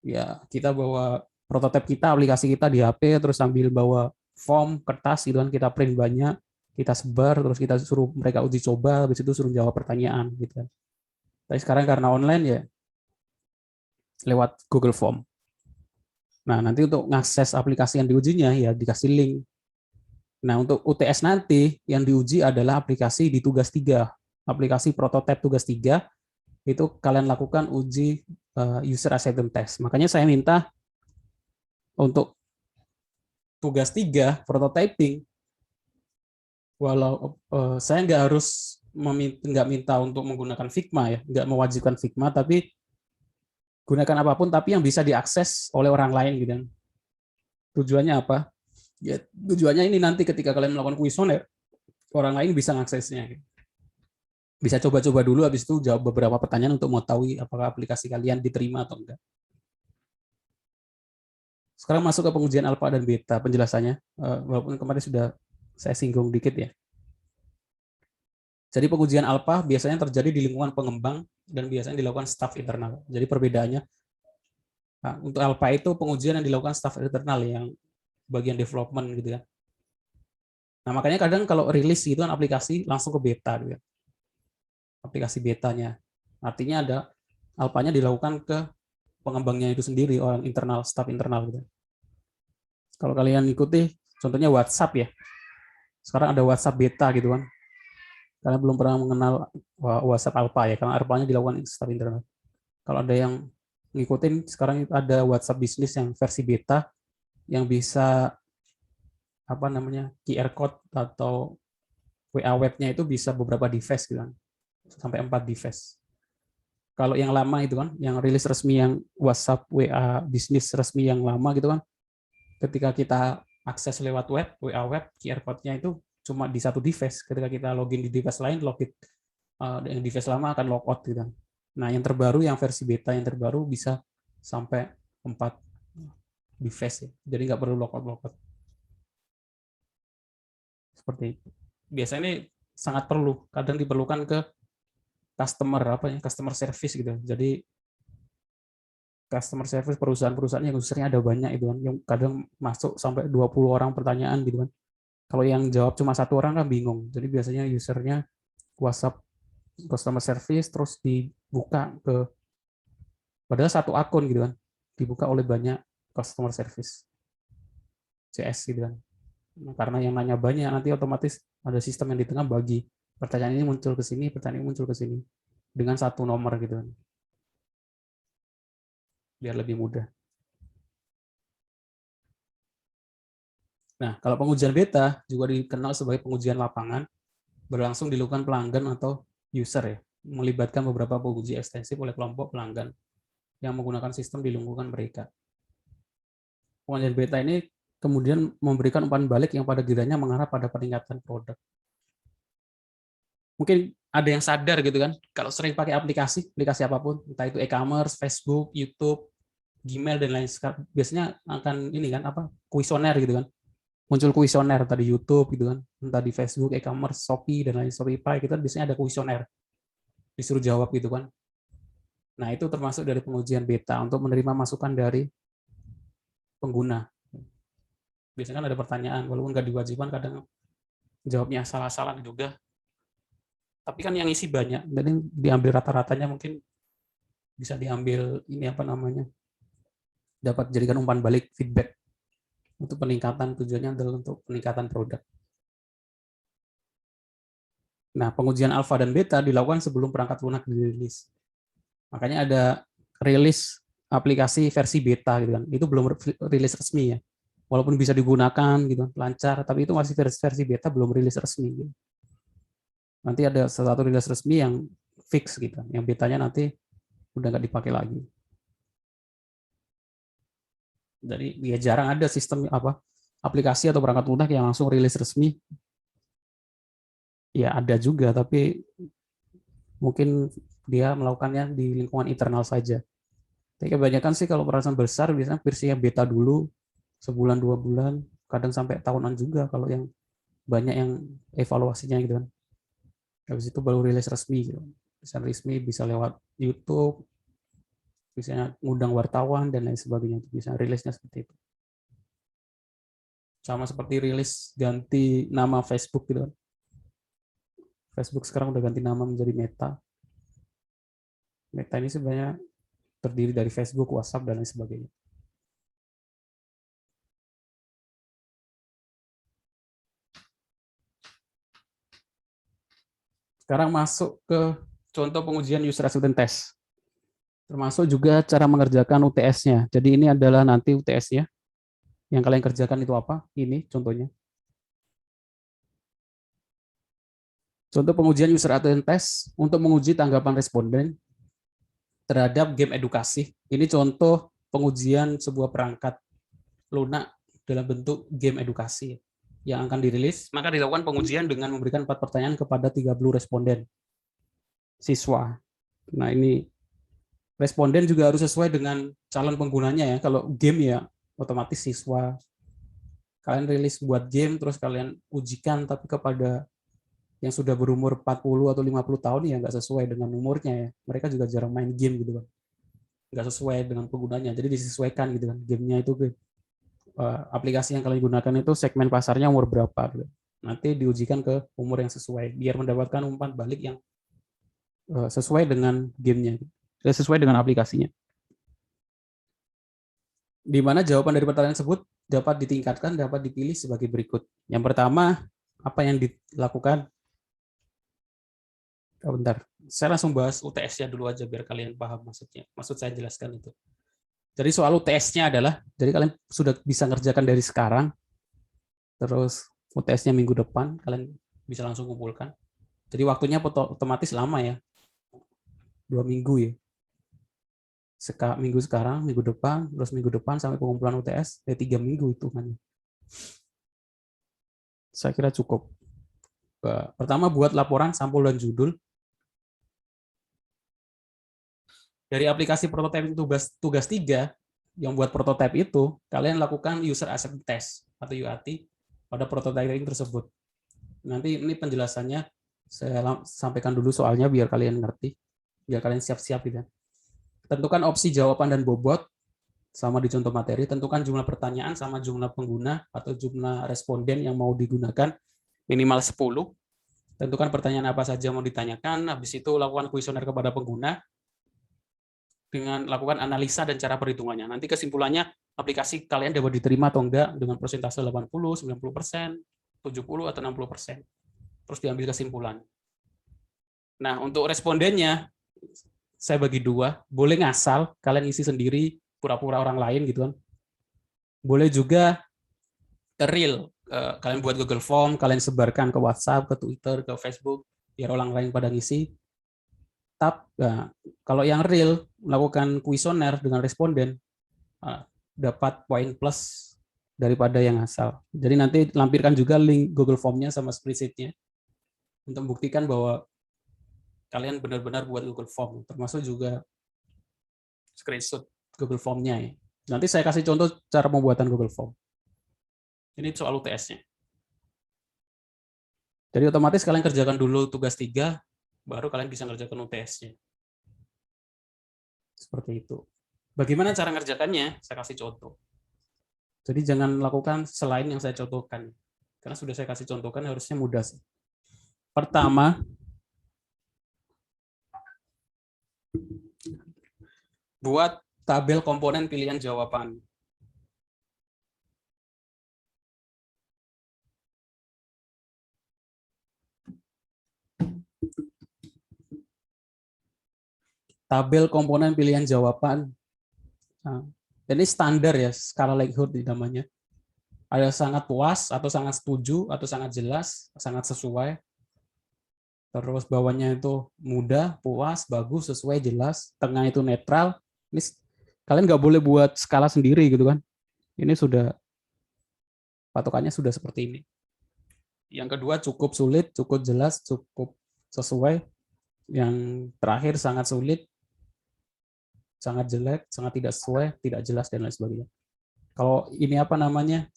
ya kita bawa prototipe kita, aplikasi kita di HP, terus sambil bawa form, kertas gitu kan, kita print banyak, kita sebar, terus kita suruh mereka uji coba, habis itu suruh jawab pertanyaan gitu kan. Tapi sekarang karena online ya lewat Google Form. Nah, nanti untuk mengakses aplikasi yang diujinya ya dikasih link. Nah, untuk UTS nanti yang diuji adalah aplikasi di tugas 3. Aplikasi prototipe tugas 3 itu kalian lakukan uji user acceptance test. Makanya saya minta untuk tugas 3 prototyping, walau saya nggak harus nggak minta untuk menggunakan Figma ya, nggak mewajibkan Figma, tapi gunakan apapun tapi yang bisa diakses oleh orang lain gitu. Tujuannya apa? Ya, tujuannya ini nanti ketika kalian melakukan kuesioner, orang lain bisa mengaksesnya. Bisa coba-coba dulu, habis itu jawab beberapa pertanyaan untuk mengetahui apakah aplikasi kalian diterima atau enggak. Sekarang masuk ke pengujian alfa dan beta penjelasannya, walaupun kemarin sudah saya singgung dikit ya. Jadi pengujian alfa biasanya terjadi di lingkungan pengembang dan biasanya dilakukan staf internal. Jadi perbedaannya, nah, untuk alfa itu pengujian yang dilakukan staf internal yang bagian development gitu kan. Nah makanya kadang kalau rilis gitu kan aplikasi langsung ke beta gitu. Aplikasi betanya. Artinya ada alfanya dilakukan ke pengembangnya itu sendiri, orang internal, staf internal gitu. Kalau kalian ikuti contohnya WhatsApp ya. Sekarang ada WhatsApp beta gitu kan. Kalian belum pernah mengenal WhatsApp alpha ya, karena alphanya dilakukan staf internal. Kalau ada yang ngikutin, sekarang ada WhatsApp bisnis yang versi beta yang bisa apa namanya QR code atau WA webnya itu bisa beberapa device gitu kan, sampai 4 device. Kalau yang lama itu kan, yang rilis resmi yang WhatsApp WA bisnis resmi yang lama gitu kan, ketika kita akses lewat web, WA web, QR code-nya itu cuma di satu device. Ketika kita login di device lain, login yang device lama akan logout gitu kan. Nah, yang terbaru, yang versi beta yang terbaru bisa sampai 4 device ya. Jadi nggak perlu logout. Seperti itu. Biasanya ini sangat perlu, kadang diperlukan ke customer service gitu. Jadi customer service perusahaan-perusahaan yang usernya ada banyak itu kan, yang kadang masuk sampai 20 orang pertanyaan gitu kan. Kalau yang jawab cuma 1 orang kan bingung. Jadi biasanya usernya WhatsApp customer service terus dibuka ke, padahal 1 akun gitu kan, dibuka oleh banyak customer service CS gitu kan. Nah, karena yang nanya banyak, nanti otomatis ada sistem yang di tengah bagi pertanyaan ini muncul ke sini, pertanyaan ini muncul ke sini dengan 1 nomor gitu kan, biar lebih mudah. Nah, kalau pengujian beta juga dikenal sebagai pengujian lapangan, berlangsung di lingkungan pelanggan atau user ya, melibatkan beberapa penguji ekstensif oleh kelompok pelanggan yang menggunakan sistem di lingkungan mereka. Pengujian beta ini kemudian memberikan umpan balik yang pada gilirannya mengarah pada peningkatan produk. Mungkin ada yang sadar gitu kan, kalau sering pakai aplikasi apapun, entah itu e-commerce, Facebook, YouTube, Gmail dan lain sebagainya, biasanya akan ini kan apa, kuesioner gitu kan. Muncul kuesioner tadi YouTube gitu kan, entah di Facebook, e-commerce, Shopee dan lain Shopify, kita biasanya ada kuesioner, disuruh jawab gitu kan. Nah itu termasuk dari pengujian beta untuk menerima masukan dari pengguna. Biasanya kan ada pertanyaan, walaupun nggak diwajibkan, kadang jawabnya salah-salah juga. Tapi kan yang isi banyak, jadi diambil rata-ratanya mungkin bisa diambil ini apa namanya, dapat jadikan umpan balik feedback. Untuk peningkatan, tujuannya adalah untuk peningkatan produk. Nah, pengujian alfa dan beta dilakukan sebelum perangkat lunak dirilis. Makanya ada rilis aplikasi versi beta gitu kan. Itu belum rilis resmi ya. Walaupun bisa digunakan gitu, lancar, tapi itu masih versi beta, belum rilis resmi gitu. Nanti ada satu rilis resmi yang fix gitu, yang betanya nanti udah nggak dipakai lagi. Jadi ya jarang ada sistem apa aplikasi atau perangkat lunak yang langsung rilis resmi. Ya ada juga, tapi mungkin dia melakukannya di lingkungan internal saja. Tapi kebanyakan sih kalau perusahaan besar biasanya versinya beta dulu, sebulan 2 bulan, kadang sampai tahunan juga kalau yang banyak yang evaluasinya gitu kan. Habis itu baru rilis resmi gitu. Bisa resmi, bisa lewat YouTube, bisa ngundang wartawan dan lain sebagainya, bisa rilisnya seperti itu. Sama seperti rilis ganti nama Facebook gitu kan. Facebook sekarang udah ganti nama menjadi Meta. Meta ini sebenarnya terdiri dari Facebook, WhatsApp dan lain sebagainya. Sekarang masuk ke contoh pengujian user acceptance test. Termasuk juga cara mengerjakan UTS-nya. Jadi ini adalah nanti UTS-nya. Yang kalian kerjakan itu apa? Ini contohnya. Contoh pengujian user acceptance test untuk menguji tanggapan responden terhadap game edukasi. Ini contoh pengujian sebuah perangkat lunak dalam bentuk game edukasi yang akan dirilis. Maka dilakukan pengujian dengan memberikan 4 pertanyaan kepada 30 responden siswa. Nah, ini responden juga harus sesuai dengan calon penggunanya ya. Kalau game ya otomatis siswa. Kalian rilis buat game terus kalian ujikan tapi kepada yang sudah berumur 40 atau 50 tahun ya nggak sesuai dengan umurnya ya. Mereka juga jarang main game gitu kan. Nggak sesuai dengan penggunanya. Jadi disesuaikan gitu kan. Gamenya itu aplikasi yang kalian gunakan itu segmen pasarnya umur berapa gitu. Nanti diujikan ke umur yang sesuai biar mendapatkan umpan balik yang sesuai dengan gamenya, sesuai dengan aplikasinya. Di mana jawaban dari pertanyaan tersebut dapat ditingkatkan, dapat dipilih sebagai berikut. Yang pertama, apa yang dilakukan? Oh, bentar, saya langsung bahas UTS-nya dulu aja biar kalian paham maksudnya. Maksud saya jelaskan itu. Jadi soal UTS-nya adalah, jadi kalian sudah bisa ngerjakan dari sekarang, terus UTS-nya minggu depan, kalian bisa langsung kumpulkan. Jadi waktunya otomatis lama ya, 2 minggu ya. Minggu sekarang, minggu depan, terus minggu depan sampai pengumpulan UTS, 3 minggu itu kan. Saya kira cukup. Pertama buat laporan, sampul, dan judul. Dari aplikasi prototype tugas 3, yang buat prototype itu, kalian lakukan user acceptance test atau UAT pada prototyping tersebut. Nanti ini penjelasannya saya sampaikan dulu soalnya biar kalian ngerti, biar kalian siap-siap gitu. Tentukan opsi jawaban dan bobot sama di contoh materi, tentukan jumlah pertanyaan sama jumlah pengguna atau jumlah responden yang mau digunakan minimal 10. Tentukan pertanyaan apa saja mau ditanyakan, habis itu lakukan kuesioner kepada pengguna dengan lakukan analisa dan cara perhitungannya. Nanti kesimpulannya aplikasi kalian dapat diterima atau enggak dengan persentase 80, 90%, 70 atau 60%. Terus diambil kesimpulan. Nah, untuk respondennya saya bagi 2, boleh ngasal, kalian isi sendiri, pura-pura orang lain gitu kan. Boleh juga real, kalian buat Google Form, kalian sebarkan ke WhatsApp, ke Twitter, ke Facebook, biar orang lain pada ngisi. Nah, kalau yang real, melakukan kuesioner dengan responden, dapat poin plus daripada yang asal. Jadi nanti lampirkan juga link Google Form-nya sama spreadsheet-nya untuk membuktikan bahwa kalian benar-benar buat Google Form, termasuk juga screenshot Google Form-nya ya. Nanti saya kasih contoh cara pembuatan Google Form. Ini soal UTS-nya. Jadi otomatis kalian kerjakan dulu tugas 3, baru kalian bisa ngerjakan UTS-nya. Seperti itu. Bagaimana cara ngerjakannya? Saya kasih contoh. Jadi jangan lakukan selain yang saya contohkan. Karena sudah saya kasih contohkan, harusnya mudah sih. Pertama, buat tabel komponen pilihan jawaban. Tabel komponen pilihan jawaban. Nah, ini standar ya, skala Likert namanya. Ada sangat puas, atau sangat setuju, atau sangat jelas, sangat sesuai. Terus bawahnya itu mudah, puas, bagus, sesuai, jelas. Tengah itu netral. Ini kalian nggak boleh buat skala sendiri gitu kan. Ini sudah patokannya sudah seperti ini. Yang kedua cukup sulit, cukup jelas, cukup sesuai. Yang terakhir sangat sulit, sangat jelek, sangat tidak sesuai, tidak jelas, dan lain sebagainya. Kalau ini apa namanya?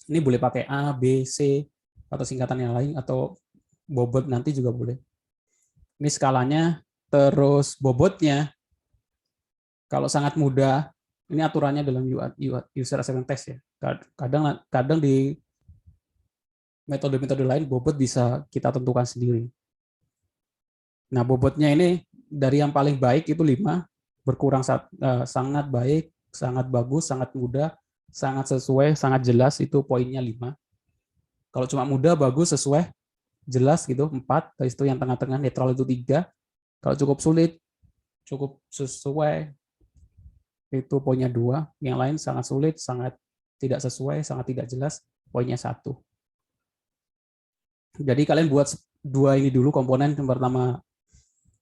Ini boleh pakai A, B, C, atau singkatan yang lain, atau bobot nanti juga boleh. Ini skalanya, terus bobotnya, kalau sangat mudah, ini aturannya dalam user acceptance test ya. Kadang di metode-metode lain, bobot bisa kita tentukan sendiri. Nah, bobotnya ini dari yang paling baik itu 5, berkurang sangat baik, sangat bagus, sangat mudah, sangat sesuai, sangat jelas, itu poinnya 5. Kalau cuma mudah, bagus, sesuai, jelas gitu 4, habis itu yang tengah-tengah netral itu 3. Kalau cukup sulit, cukup sesuai, itu poinnya 2. Yang lain sangat sulit, sangat tidak sesuai, sangat tidak jelas, poinnya 1. Jadi kalian buat dua ini dulu komponen. Yang pertama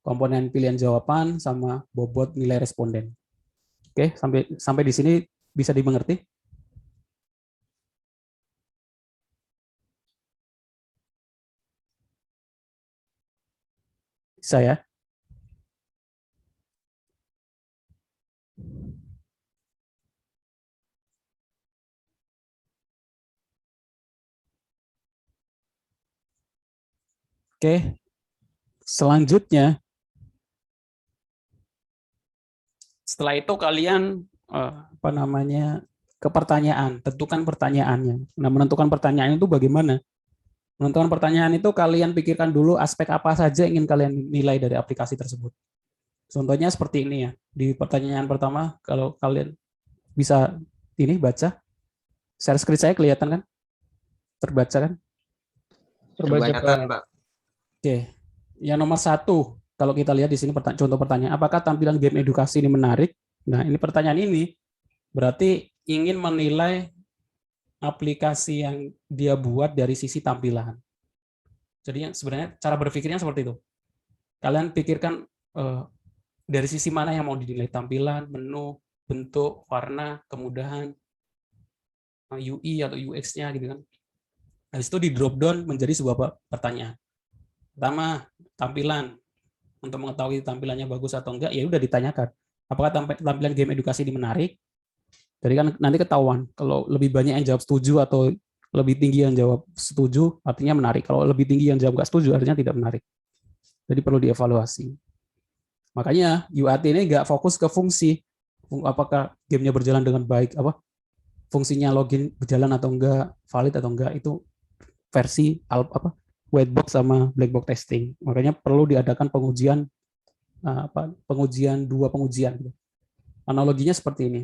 komponen pilihan jawaban sama bobot nilai responden. Oke, sampai di sini bisa dimengerti? Bisa ya? Oke, selanjutnya setelah itu kalian ke pertanyaan, tentukan pertanyaannya. Nah, menentukan pertanyaan itu bagaimana? Menentukan pertanyaan itu kalian pikirkan dulu aspek apa saja yang ingin kalian nilai dari aplikasi tersebut. Contohnya seperti ini ya. Di pertanyaan pertama, kalau kalian bisa ini baca, share screen saya kelihatan kan? Terbaca kan? Kelihatan, Pak. Oke. Yang nomor 1, kalau kita lihat di sini contoh pertanyaan, apakah tampilan game edukasi ini menarik? Nah, ini pertanyaan ini berarti ingin menilai aplikasi yang dia buat dari sisi tampilan. Jadi sebenarnya cara berpikirnya seperti itu. Kalian pikirkan dari sisi mana yang mau dinilai, tampilan, menu, bentuk, warna, kemudahan, UI atau UX-nya gitu kan. Habis itu di drop down menjadi sebuah pertanyaan. Pertama, tampilan. Untuk mengetahui tampilannya bagus atau enggak, ya udah ditanyakan. Apakah tampilan game edukasi ini menarik? Jadi kan nanti ketahuan. Kalau lebih banyak yang jawab setuju atau lebih tinggi yang jawab setuju, artinya menarik. Kalau lebih tinggi yang jawab nggak setuju, artinya tidak menarik. Jadi perlu dievaluasi. Makanya UAT ini nggak fokus ke fungsi. Apakah gamenya berjalan dengan baik, fungsinya login berjalan atau enggak, valid atau enggak, itu versi white box sama black box testing. Makanya perlu diadakan pengujian dua pengujian. Analoginya seperti ini.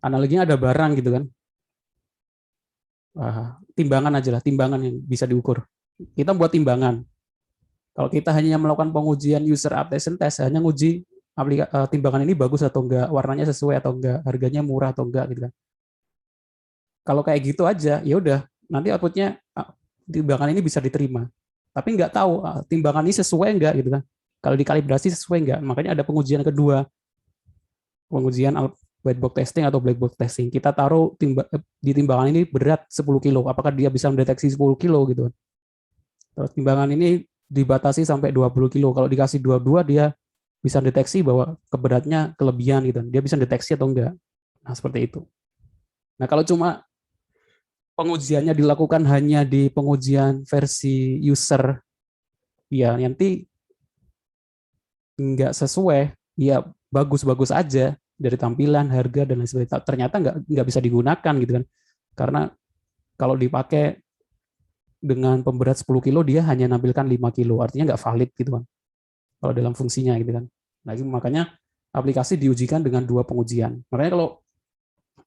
Analoginya ada barang gitu kan. Timbangan aja lah, timbangan yang bisa diukur. Kita buat timbangan. Kalau kita hanya melakukan pengujian user acceptance test, hanya nguji timbangan ini bagus atau enggak, warnanya sesuai atau enggak, harganya murah atau enggak gitu kan. Kalau kayak gitu aja, ya udah, nanti outputnya timbangan ini bisa diterima. Tapi nggak tahu timbangan ini sesuai enggak gitu kan. Kalau dikalibrasi sesuai enggak, makanya ada pengujian kedua. Pengujian white box testing atau black box testing. Kita taruh di timbangan ini berat 10 kilo. Apakah dia bisa mendeteksi 10 kilo gitu kan. Terus timbangan ini dibatasi sampai 20 kilo. Kalau dikasih 22 dia bisa deteksi bahwa keberatnya kelebihan gitu. Dia bisa deteksi atau enggak. Nah, seperti itu. Nah, kalau cuma pengujiannya dilakukan hanya di pengujian versi user, ya nanti nggak sesuai, ya bagus-bagus aja dari tampilan, harga dan lain sebagainya. Ternyata nggak bisa digunakan gitu kan. Karena kalau dipakai dengan pemberat 10 kilo dia hanya nampilkan 5 kilo, artinya nggak valid gitu kan. Kalau dalam fungsinya gitu kan. Nah, makanya aplikasi diujikan dengan dua pengujian. Makanya kalau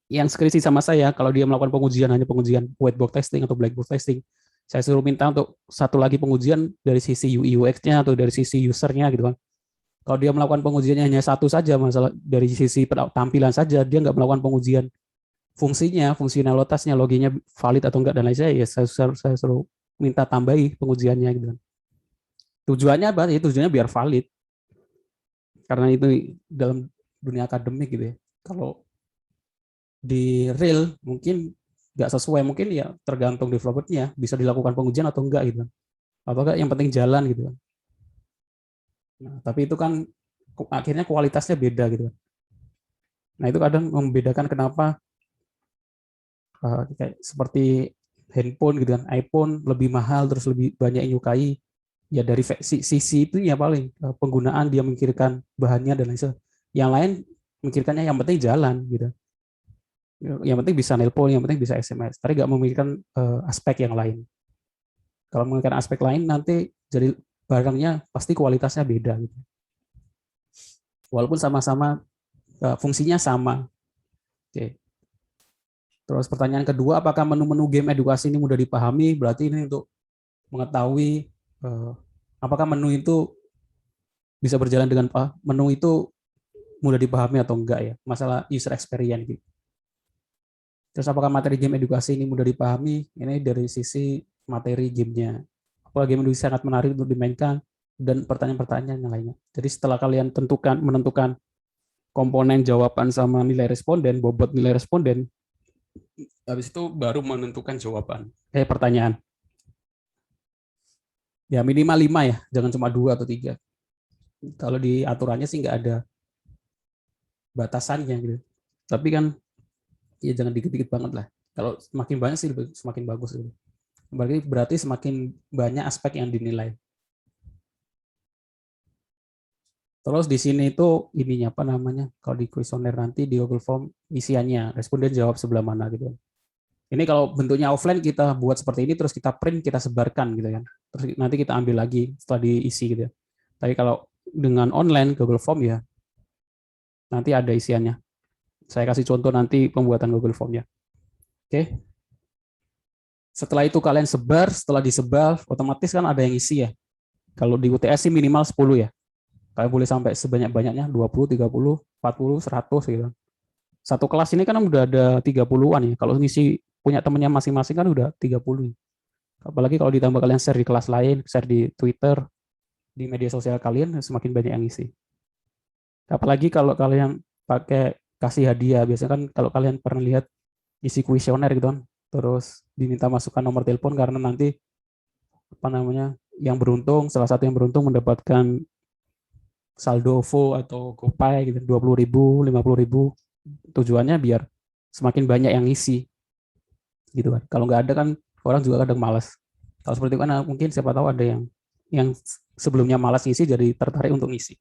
yang skripsi sama saya, kalau dia melakukan pengujian hanya pengujian white box testing atau black box testing, saya suruh minta untuk satu lagi pengujian dari sisi UI UX-nya atau dari sisi user-nya gitu kan. Kalau dia melakukan pengujiannya hanya satu saja, masalah dari sisi tampilan saja, dia nggak melakukan pengujian fungsinya, fungsionalitasnya, loginnya valid atau enggak dan lain sebagainya, saya suruh minta tambahi pengujiannya gitu kan. Tujuannya apa? Ya, tujuannya biar valid. Karena itu dalam dunia akademik gitu ya. Kalau di real mungkin nggak sesuai, mungkin ya tergantung developernya bisa dilakukan pengujian atau enggak gitu kan. Apakah yang penting jalan gitu kan. Nah, tapi itu kan akhirnya kualitasnya beda gitu kan. Nah, itu kadang membedakan kenapa kayak seperti handphone gitu kan, iPhone lebih mahal terus lebih banyak yang nyukai, ya dari sisi itu ya paling penggunaan dia memikirkan bahannya dan lain sebagainya. Yang lain memikirkannya yang penting jalan gitu. Yang penting bisa nelpon, yang penting bisa SMS, tapi nggak memikirkan aspek yang lain. Kalau memikirkan aspek lain nanti jadi barangnya pasti kualitasnya beda gitu. Walaupun sama-sama fungsinya sama. Oke. Terus pertanyaan kedua, apakah menu-menu game edukasi ini mudah dipahami? Berarti ini untuk mengetahui apakah menu itu bisa berjalan dengan menu itu mudah dipahami atau enggak ya, masalah user experience gitu. Terus apakah materi game edukasi ini mudah dipahami? Ini dari sisi materi gamenya. game ini sangat menarik untuk dimainkan, dan pertanyaan-pertanyaan yang lainnya. Jadi setelah kalian menentukan komponen jawaban sama nilai responden, bobot nilai responden, habis itu baru menentukan jawaban. Pertanyaan. Ya minimal 5 ya, jangan cuma 2 atau 3. Kalau di aturannya sih nggak ada batasannya gitu. Tapi kan ya jangan dikit-dikit banget lah. Kalau semakin banyak sih semakin bagus gitu. Berarti semakin banyak aspek yang dinilai. Terus di sini itu ininya apa namanya? Kalau di kuesioner nanti di Google Form isiannya, responden jawab sebelah mana gitu. Ini kalau bentuknya offline kita buat seperti ini terus kita print, kita sebarkan gitu kan. Terus nanti kita ambil lagi setelah diisi gitu. Tapi kalau dengan online Google Form ya nanti ada isiannya. Saya kasih contoh nanti pembuatan Google Form-nya. Oke. Setelah itu kalian sebar, setelah disebar otomatis kan ada yang isi ya. Kalau di UTS sih minimal 10 ya. Kalian boleh sampai sebanyak-banyaknya 20, 30, 40, 100 gitu. Satu kelas ini kan udah ada 30-an ya. Kalau ngisi punya temennya masing-masing kan udah 30. Apalagi kalau ditambah kalian share di kelas lain, share di Twitter, di media sosial kalian, semakin banyak yang ngisi. Apalagi kalau kalian pakai kasih hadiah, biasanya kan kalau kalian pernah lihat isi kuesioner gitu kan, terus diminta masukkan nomor telepon karena nanti apa namanya yang beruntung, salah satu yang beruntung mendapatkan saldo OVO atau GoPay gitu, 20.000, 50.000. Tujuannya biar semakin banyak yang ngisi gitu kan. Kalau nggak ada kan orang juga kadang malas. Kalau seperti itu kan mungkin siapa tahu ada yang sebelumnya malas ngisi jadi tertarik untuk ngisi.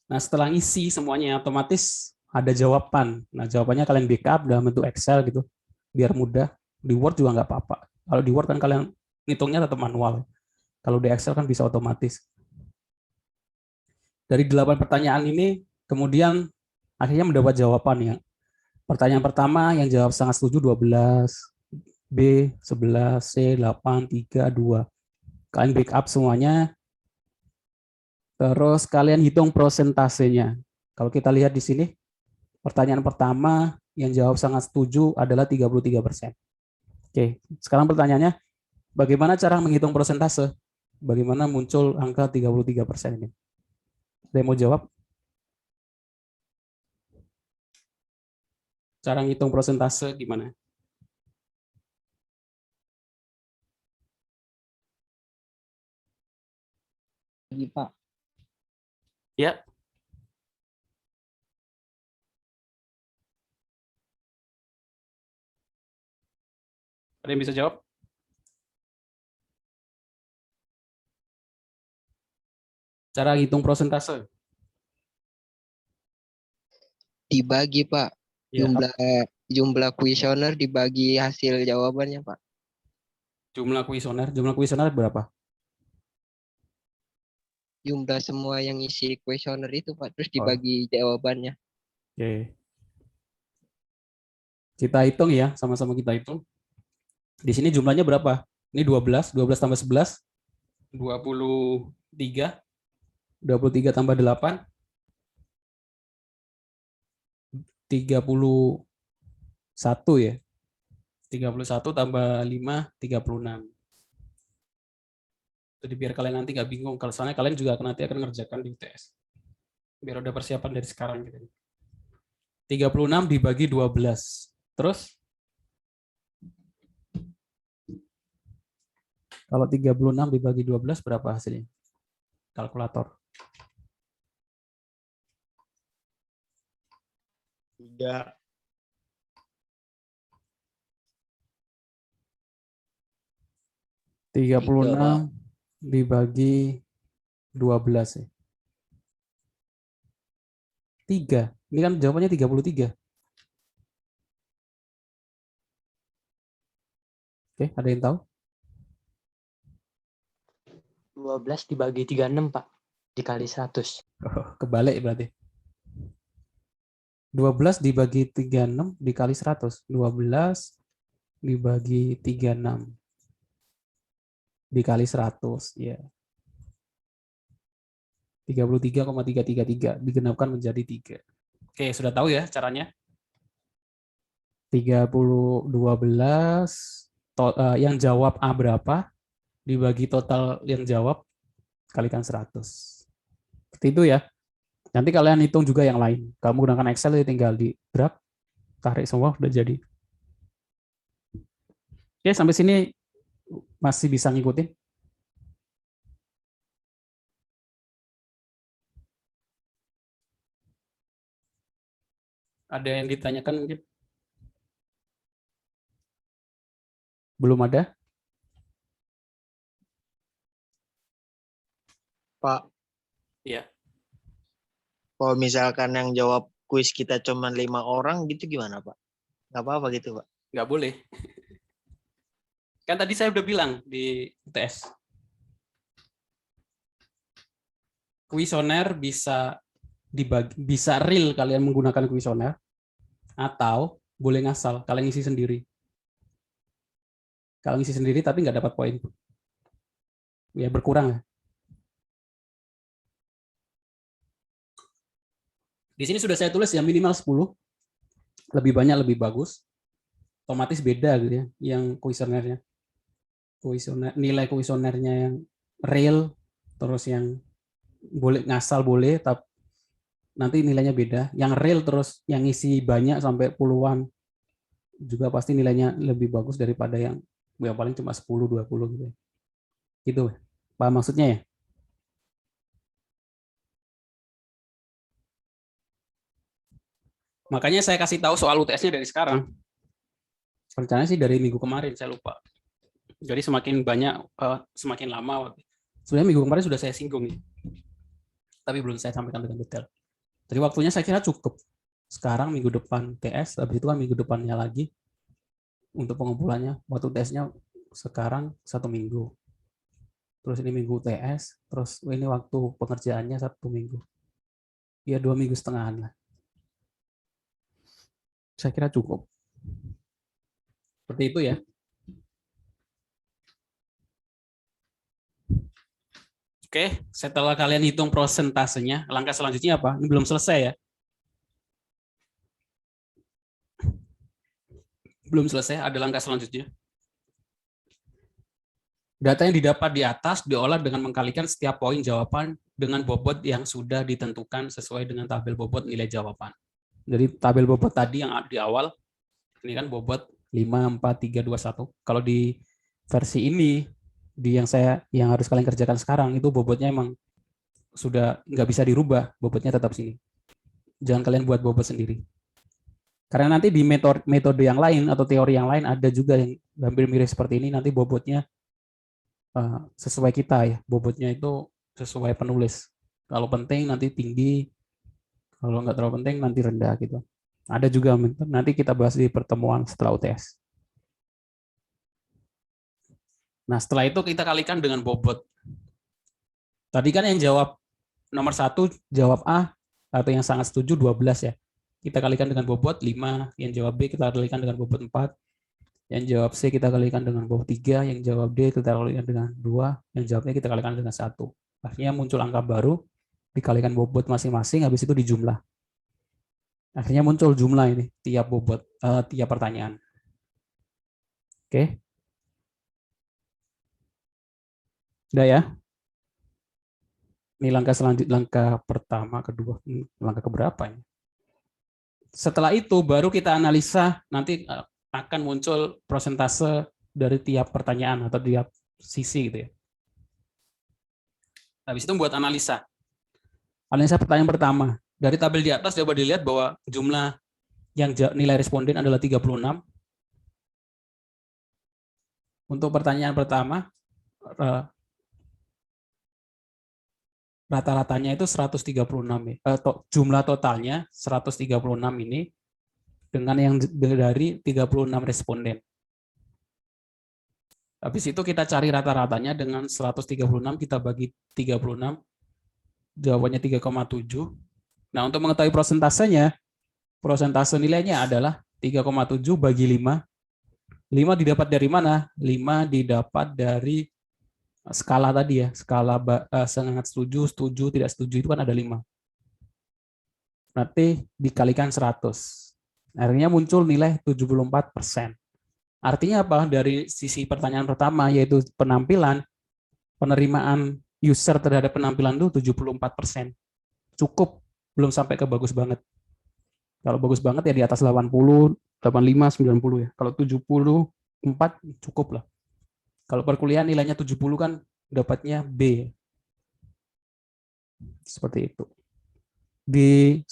Nah setelah ngisi semuanya otomatis ada jawaban. Nah jawabannya kalian backup dalam bentuk Excel gitu biar mudah. Di Word juga nggak apa-apa. Kalau di Word kan kalian ngitungnya tetap manual. Kalau di Excel kan bisa otomatis. Dari 8 pertanyaan ini kemudian akhirnya mendapat jawaban ya. Pertanyaan pertama yang jawab sangat setuju 12, B 11, C 8, 3, 2. Kalian backup semuanya. Terus kalian hitung prosentasenya. Kalau kita lihat di sini, pertanyaan pertama yang jawab sangat setuju adalah 33%. Oke, sekarang pertanyaannya, bagaimana cara menghitung persentase? Bagaimana muncul angka 33% ini? Ada yang mau jawab? Cara ngitung persentase gimana? Pak. Ya. Ada yang bisa jawab? Cara hitung persentase. Dibagi, Pak. Ya. Jumlah kuesioner dibagi hasil jawabannya, Pak. Jumlah kuesioner berapa? Jumlah semua yang isi kuesioner itu, Pak, terus dibagi jawabannya. Oke. Kita hitung ya, sama-sama kita hitung. Di sini jumlahnya berapa? Ini 12 tambah 11, 23, 23 tambah 8, 31 ya. 31 tambah 5, 36. Jadi biar kalian nanti nggak bingung, kalau soalnya kalian juga nanti akan ngerjakan di UTS. Biar udah persiapan dari sekarang gitu. 36 dibagi 12. Terus kalau 36 dibagi 12 berapa hasilnya? Kalkulator. 3. 36 dibagi 12 ya. 3. Ini kan jawabannya 33. Oke, ada yang tahu? 12 dibagi 36, Pak. Dikali 100. Oh, kebalik berarti. 12 dibagi 36 dikali 100. 12 dibagi 36 dikali 100. Ya. 33,333 digenapkan menjadi 3. Oke, sudah tahu ya caranya? 12 yang jawab A berapa dibagi total yang jawab kalikan 100. Seperti itu ya. Nanti kalian hitung juga yang lain. Kamu gunakan Excel, tinggal di drag, tarik semua, udah jadi. Oke, sampai sini masih bisa ngikutin? Ada yang ditanyakan mungkin? Belum ada? Pak, Iya. kalau misalkan yang jawab kuis kita cuma 5 orang gitu gimana, Pak? Nggak apa-apa gitu, Pak? Nggak boleh. Kan tadi saya udah bilang di UTS. Kuesioner bisa bisa real kalian menggunakan kuesioner, atau boleh ngasal, kalian isi sendiri. Kalian isi sendiri tapi nggak dapat poin. Ya berkurang ya. Di sini sudah saya tulis ya minimal 10. Lebih banyak lebih bagus. Otomatis beda gitu ya yang kuesionernya. Nilai kuesionernya yang real, terus yang boleh ngasal boleh, tapi nanti nilainya beda. Yang real terus yang isi banyak sampai puluhan juga pasti nilainya lebih bagus daripada yang paling cuma 10-20 gitu. Gitu. Paham maksudnya ya? Makanya saya kasih tahu soal UTS-nya dari sekarang. Rencananya sih dari minggu kemarin, saya lupa. Jadi semakin banyak, semakin lama. Sebenarnya minggu kemarin sudah saya singgung nih. Tapi belum saya sampaikan dengan detail. Jadi waktunya saya kira cukup. Sekarang minggu depan TS, habis itu kan minggu depannya lagi untuk pengumpulannya. Waktu TS-nya sekarang 1 minggu. Terus ini minggu TS, terus ini waktu pengerjaannya 1 minggu. Ya 2 minggu setengahan lah. Saya kira cukup. Seperti itu ya. Oke, setelah kalian hitung prosentasenya, langkah selanjutnya apa? Ini belum selesai ya. Belum selesai, ada langkah selanjutnya. Data yang didapat di atas diolah dengan mengkalikan setiap poin jawaban dengan bobot yang sudah ditentukan sesuai dengan tabel bobot nilai jawaban. Jadi tabel bobot tadi yang di awal, ini kan bobot 5, 4, 3, 2, 1. Kalau di versi ini, yang harus kalian kerjakan sekarang, itu bobotnya emang sudah nggak bisa dirubah, bobotnya tetap sini. Jangan kalian buat bobot sendiri. Karena nanti di metode yang lain atau teori yang lain ada juga yang hampir mirip seperti ini, nanti bobotnya sesuai kita ya, bobotnya itu sesuai penulis. Kalau penting nanti tinggi, kalau nggak terlalu penting nanti rendah gitu. Ada juga nanti kita bahas di pertemuan setelah UTS. Nah setelah itu kita kalikan dengan bobot. Tadi kan yang jawab nomor 1 jawab A atau yang sangat setuju 12 ya. Kita kalikan dengan bobot 5, yang jawab B kita kalikan dengan bobot 4, yang jawab C kita kalikan dengan bobot 3, yang jawab D kita kalikan dengan 2, yang jawabnya kita kalikan dengan 1. Akhirnya muncul angka baru, dikalikan bobot masing-masing, habis itu dijumlah. Akhirnya muncul jumlah ini, tiap bobot, tiap pertanyaan. Oke. Udah ya? Ini langkah selanjutnya, langkah pertama, kedua, langkah keberapa ini? Setelah itu baru kita analisa, nanti akan muncul persentase dari tiap pertanyaan atau tiap sisi gitu ya. Habis itu buat analisa. Analisa pertanyaan pertama. Dari tabel di atas coba dilihat bahwa jumlah yang nilai responden adalah 36. Untuk pertanyaan pertama, rata-ratanya itu 136 ya. Jumlah totalnya 136 ini dengan yang dari 36 responden. Habis itu kita cari rata-ratanya dengan 136 kita bagi 36, jawabannya 3,7. Nah, untuk mengetahui prosentasenya, prosentase nilainya adalah 3,7 bagi 5. 5 didapat dari mana? 5 didapat dari skala tadi ya, skala sangat setuju, setuju, tidak setuju itu kan ada 5. Nanti dikalikan 100. Akhirnya muncul nilai 74%. Artinya apa? Dari sisi pertanyaan pertama, yaitu penampilan, penerimaan user terhadap penampilan itu 74%. Cukup, belum sampai ke bagus banget. Kalau bagus banget ya di atas 80, 85, 90 ya. Kalau 74 cukup lah. Kalau perkuliahan nilainya 70 kan dapatnya B. Seperti itu. Di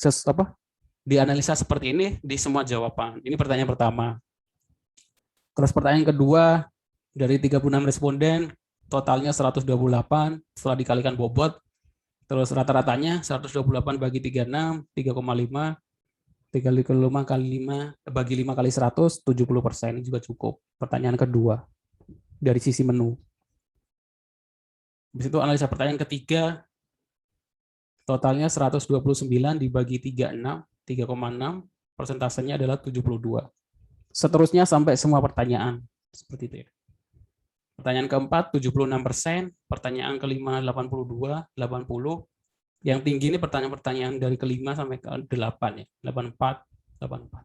analisa seperti ini di semua jawaban. Ini pertanyaan pertama. Terus pertanyaan kedua, dari 36 responden, totalnya 128, setelah dikalikan bobot, terus rata-ratanya 128 bagi 36, 3,5, 3,5 kali 5, bagi 5 kali 100, 70%. Ini juga cukup. Pertanyaan kedua, dari sisi menu. Habis itu analisa pertanyaan ketiga, totalnya 129 dibagi 36, 3,6, persentasenya adalah 72. Seterusnya sampai semua pertanyaan. Seperti itu ya. Pertanyaan keempat, 76%. Pertanyaan kelima, 82, 80. Yang tinggi ini pertanyaan-pertanyaan dari kelima sampai ke 8 ya. 84, 84.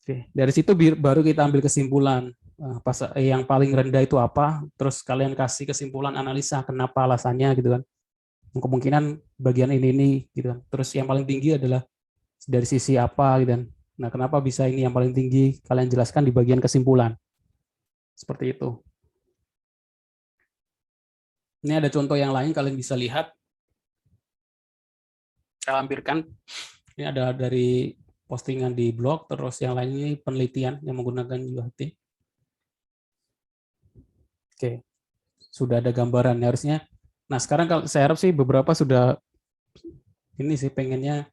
Oke, dari situ baru kita ambil kesimpulan. Yang paling rendah itu apa? Terus kalian kasih kesimpulan analisa kenapa alasannya gitu kan. Kemungkinan bagian ini gitu kan. Terus yang paling tinggi adalah dari sisi apa gitu kan. Nah, kenapa bisa ini yang paling tinggi? Kalian jelaskan di bagian kesimpulan. Seperti itu. Ini ada contoh yang lain kalian bisa lihat. Saya lampirkan. Ini ada dari postingan di blog, terus yang lain ini penelitian yang menggunakan UHT. Oke. Sudah ada gambaran harusnya. Nah, sekarang kalau saya harap sih beberapa sudah ini sih pengennya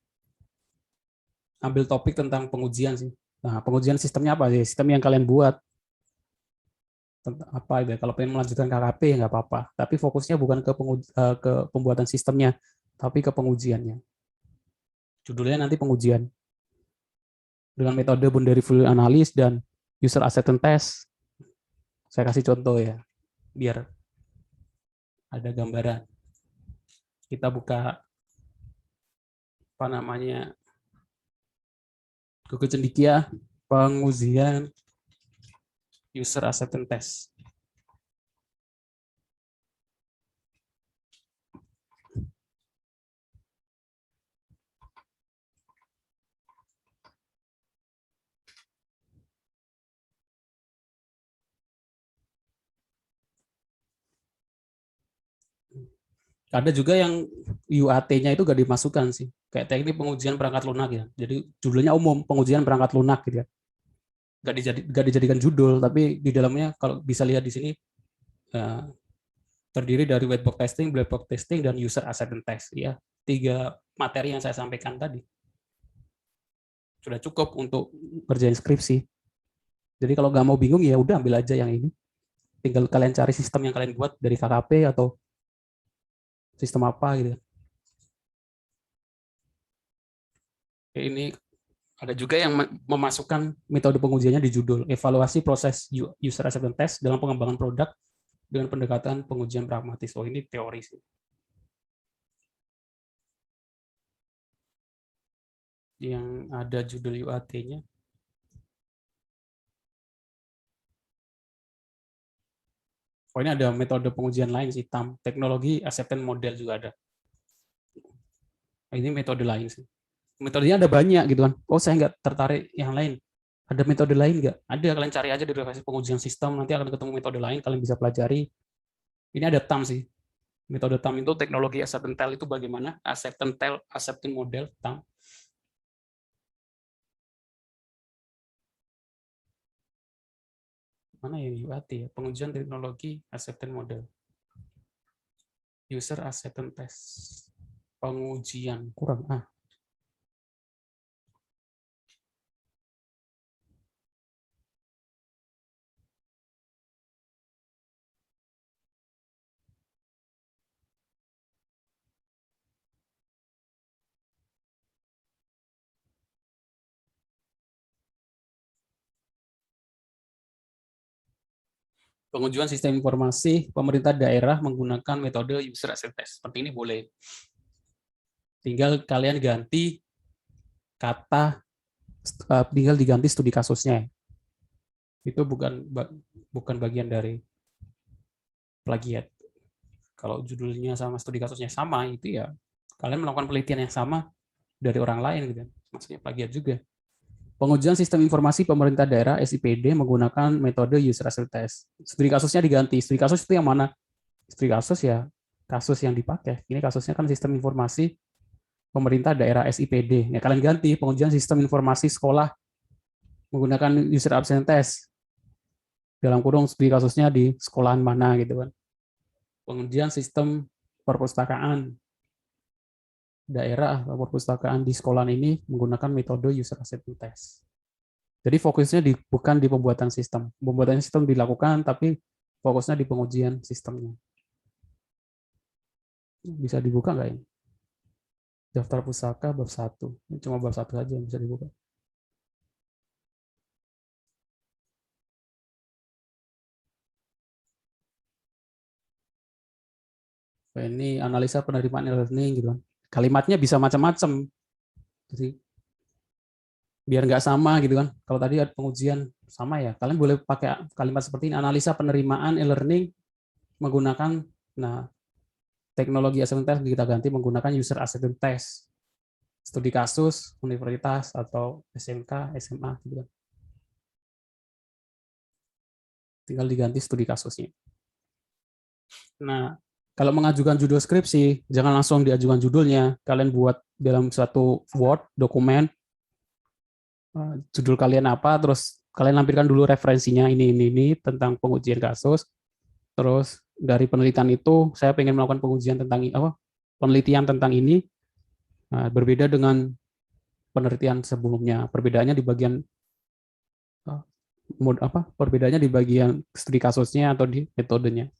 ambil topik tentang pengujian sih. Nah, pengujian sistemnya apa sih? Sistem yang kalian buat. Apa ya? Kalau pengen melanjutkan KKP ya nggak apa-apa. Tapi fokusnya bukan ke pembuatan sistemnya, tapi ke pengujiannya. Judulnya nanti pengujian. Dengan metode boundary value analysis dan user acceptance test. Saya kasih contoh ya, biar ada gambaran. Kita buka apa namanya? Google Cendekia, pengujian user acceptance test. Ada juga yang UAT-nya itu gak dimasukkan sih, kayak teknik pengujian perangkat lunak ya. Jadi judulnya umum, pengujian perangkat lunak gitu ya. Gak dijadikan judul, tapi di dalamnya kalau bisa lihat di sini terdiri dari white box testing, black box testing, dan user acceptance test. Ya, 3 materi yang saya sampaikan tadi sudah cukup untuk kerjain skripsi. Jadi kalau nggak mau bingung ya udah ambil aja yang ini. Tinggal kalian cari sistem yang kalian buat dari KKP atau sistem apa gitu. Ini ada juga yang memasukkan metode pengujiannya di judul evaluasi proses user acceptance test dalam pengembangan produk dengan pendekatan pengujian pragmatis. Oh, ini teori sih. Yang ada judul UAT-nya. Oh, ini ada metode pengujian lain sih, TAM, teknologi acceptance model juga ada. Ini metode lain sih. Metodenya ada banyak gitu kan. Oh, saya nggak tertarik yang lain. Ada metode lain nggak? Ada, kalian cari aja di referensi pengujian sistem, nanti akan ketemu metode lain, kalian bisa pelajari. Ini ada TAM sih. Metode TAM itu teknologi acceptance test itu bagaimana? Acceptance model TAM. Mana yang UAT ya? Pengujian teknologi acceptance model. User acceptance test. Pengujian kurang Pengujian sistem informasi pemerintah daerah menggunakan metode user acceptance test. Seperti ini boleh. Tinggal kalian ganti kata, tinggal diganti studi kasusnya. Itu bukan bagian dari plagiat. Kalau judulnya sama, studi kasusnya sama, itu ya kalian melakukan penelitian yang sama dari orang lain gitu. Maksudnya plagiat juga. Pengujian sistem informasi pemerintah daerah SIPD menggunakan metode user acceptance test. Studi kasusnya diganti. Studi kasus itu yang mana? Studi kasus ya kasus yang dipakai. Ini kasusnya kan sistem informasi pemerintah daerah SIPD. Ya kalian ganti pengujian sistem informasi sekolah menggunakan user acceptance test. Dalam kurung studi kasusnya di sekolahan mana gitu kan. Pengujian sistem perpustakaan daerah atau perpustakaan di sekolahan ini menggunakan metode user acceptance test. Jadi fokusnya bukan di pembuatan sistem. Pembuatan sistem dilakukan, tapi fokusnya di pengujian sistemnya. Bisa dibuka nggak ini? Daftar pusaka bab 1. Ini cuma bab 1 saja yang bisa dibuka. Ini analisa penerimaan e-learning gitu kan. Kalimatnya bisa macam-macam. Jadi biar nggak sama gitu kan. Kalau tadi ada pengujian sama ya, kalian boleh pakai kalimat seperti ini, analisa penerimaan e-learning menggunakan teknologi assessment test kita ganti menggunakan user acceptance test. Studi kasus, universitas atau SMK, SMA gitu kan. Tinggal diganti studi kasusnya. Nah, kalau mengajukan judul skripsi, jangan langsung diajukan judulnya. Kalian buat dalam suatu Word, dokumen, judul kalian apa, terus kalian lampirkan dulu referensinya ini tentang pengujian kasus. Terus dari penelitian itu, saya pengen melakukan pengujian tentang penelitian tentang ini, berbeda dengan penelitian sebelumnya. Perbedaannya di bagian perbedaannya di bagian studi kasusnya atau di metodenya.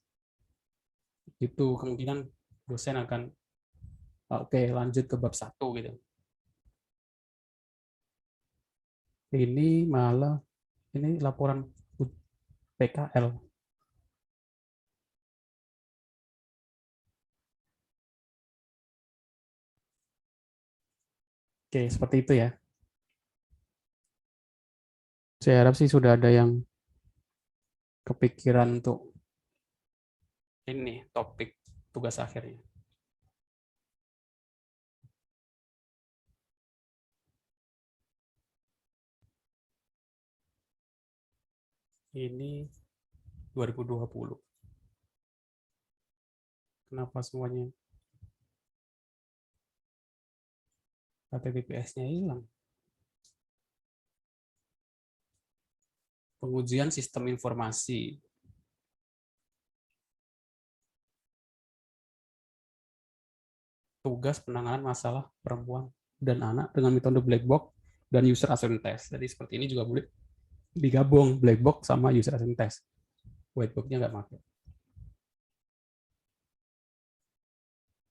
Itu kemungkinan dosen akan oke, lanjut ke bab 1 gitu. Ini laporan PKL. Oke, seperti itu ya. Saya harap sih sudah ada yang kepikiran untuk ini topik tugas akhirnya. Ini 2020. Kenapa semuanya HTTPS-nya hilang? Pengujian sistem informasi. Tugas penanganan masalah perempuan dan anak dengan metode black box dan user acceptance test. Jadi seperti ini juga boleh digabung black box sama user acceptance test. White box-nya nggak pakai.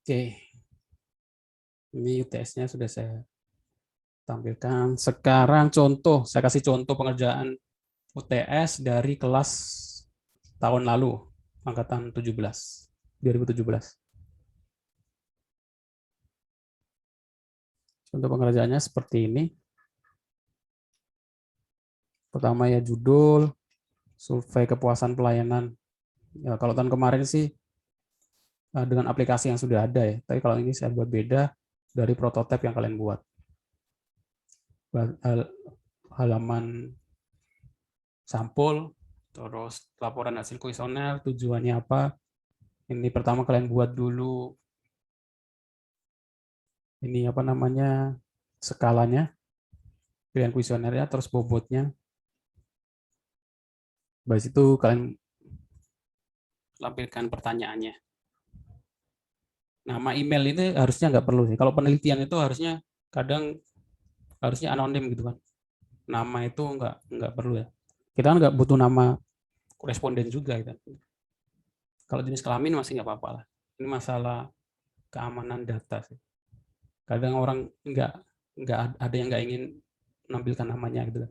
Oke. Ini UTS-nya sudah saya tampilkan. Sekarang contoh, saya kasih contoh pengerjaan UTS dari kelas tahun lalu, angkatan 2017. Contoh pengerjaannya seperti ini. Pertama ya judul, survei kepuasan pelayanan. Ya, kalau tahun kemarin sih dengan aplikasi yang sudah ada ya. Tapi kalau ini saya buat beda dari prototipe yang kalian buat. Halaman sampul, terus laporan hasil kuesioner, tujuannya apa. Ini pertama kalian buat dulu ini skalanya, pilihan kuesionernya, terus bobotnya. Habis itu kalian lampirkan pertanyaannya. Nama email ini harusnya nggak perlu sih. Kalau penelitian itu harusnya anonim gitu kan. Nama itu nggak perlu ya. Kita kan nggak butuh nama koresponden juga gitu. Kalau jenis kelamin masih nggak apa-apa lah. Ini masalah keamanan data sih. Kadang orang nggak ada yang nggak ingin menampilkan namanya gitu kan.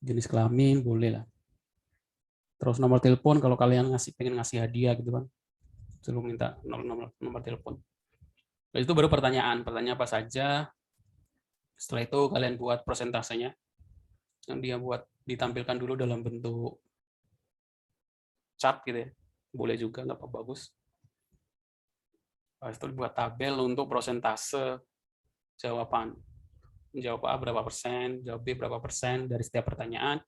Jenis kelamin boleh lah. Terus nomor telepon kalau kalian pengen ngasih hadiah gitu kan. Suruh minta nomor telepon. Lalu itu baru pertanyaan apa saja. Setelah itu kalian buat persentasenya. Yang dia buat ditampilkan dulu dalam bentuk chart gitu ya. Boleh juga, nggak apa-apa, bagus. Habis itu buat tabel untuk persentase jawaban. Jawab A berapa persen, jawab B berapa persen dari setiap pertanyaan.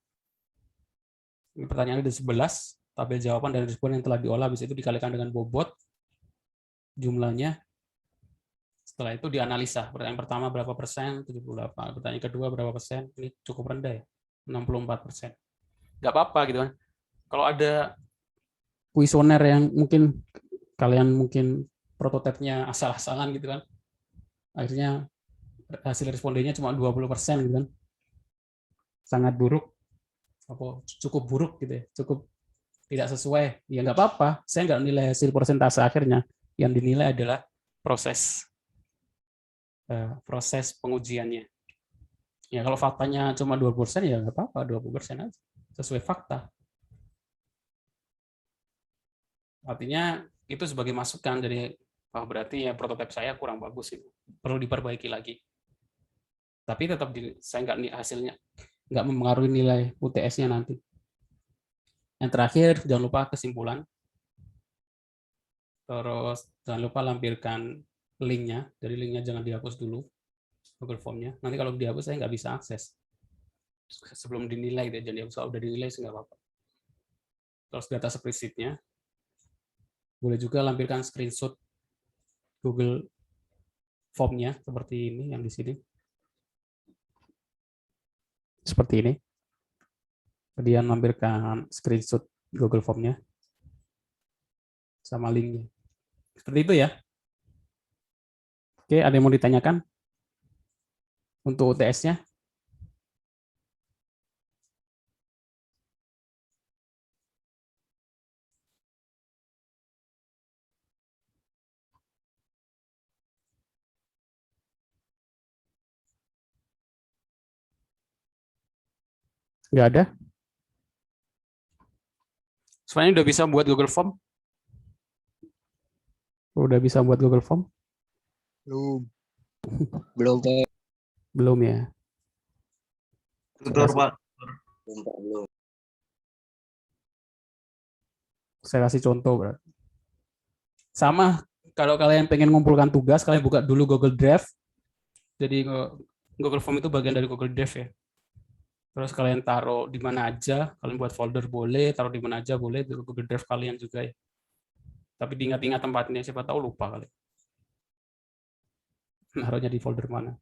Ini pertanyaan ada 11, tabel jawaban dan respon yang telah diolah, habis itu dikalikan dengan bobot jumlahnya. Setelah itu dianalisa. Pertanyaan pertama berapa persen, 78. Pertanyaan kedua berapa persen, ini cukup rendah ya, 64%. Nggak apa-apa gitu kan. Kalau ada kuesioner yang mungkin kalian mungkin prototipenya asal-asalan gitu kan, akhirnya hasil respondennya cuma 20% gitu kan, sangat buruk, cukup buruk gitu ya, cukup tidak sesuai, ya nggak apa-apa, saya nggak nilai hasil persentase akhirnya, yang dinilai adalah proses pengujiannya. Ya kalau faktanya cuma 20%, ya nggak apa-apa, 20% aja, sesuai fakta. Artinya itu sebagai masukan, jadi berarti ya prototip saya kurang bagus, itu perlu diperbaiki lagi. Tapi tetap saya nggak, hasilnya nggak mempengaruhi nilai UTS-nya nanti. Yang terakhir, jangan lupa kesimpulan. Terus jangan lupa lampirkan linknya. Jadi linknya jangan dihapus dulu, Google Form-nya. Nanti kalau dihapus saya nggak bisa akses. Sebelum dinilai, jadi kalau udah dinilai nggak apa-apa. Terus data spreadsheet-nya. Boleh juga lampirkan screenshot Google Form-nya seperti ini, yang di sini. Seperti ini. Kemudian lampirkan screenshot Google Form-nya sama linknya. Seperti itu ya. Oke, ada yang mau ditanyakan untuk UTS-nya? Nggak ada? Semuanya udah bisa buat Google Form? Udah bisa buat Google Form? Belum Pak. Belum ya? Tutor, Pak. Belum. Saya kasih contoh, berarti. Sama, kalau kalian pengen mengumpulkan tugas, kalian buka dulu Google Drive. Jadi Google Form itu bagian dari Google Drive ya. Terus kalian taruh di mana aja, kalian buat folder boleh, taruh di mana aja boleh, di Google Drive kalian juga ya. Tapi diingat-ingat tempatnya, siapa tahu lupa kali. Naruhnya di folder mana.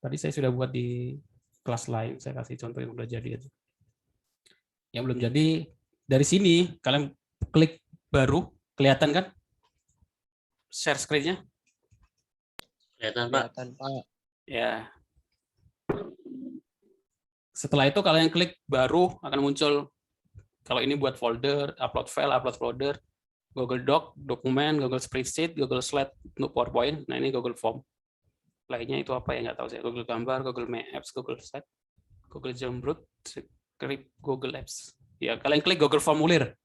Tadi saya sudah buat di kelas lain, saya kasih contoh yang udah jadi aja. Yang belum jadi, dari sini kalian klik baru, kelihatan kan? Share screen-nya? Kelihatan, Pak. Kelihatan Pak. Ya. Setelah itu kalian klik baru, akan muncul, kalau ini buat folder, upload file, upload folder, Google Doc, dokumen, Google Spreadsheet, Google Slide untuk PowerPoint. Nah ini Google Form. Lainnya itu apa ya, nggak tahu saya. Google Gambar, Google Maps, Google Slide, Google Jamroot, Script, Google Apps. Ya kalian klik Google Formulir.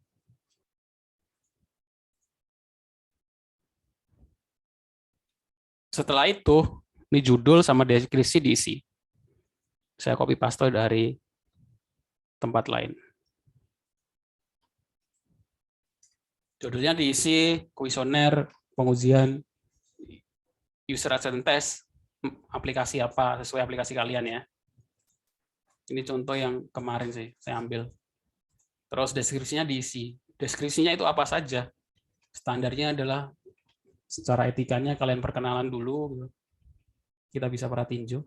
Setelah itu, ini judul sama deskripsi diisi. Saya copy paste dari tempat lain. Judulnya diisi kuesioner pengujian user acceptance test, aplikasi apa, sesuai aplikasi kalian ya. Ini contoh yang kemarin sih saya ambil. Terus deskripsinya diisi. Deskripsinya itu apa saja? Standarnya adalah secara etikanya kalian perkenalan dulu. Kita bisa perhatiin Jo.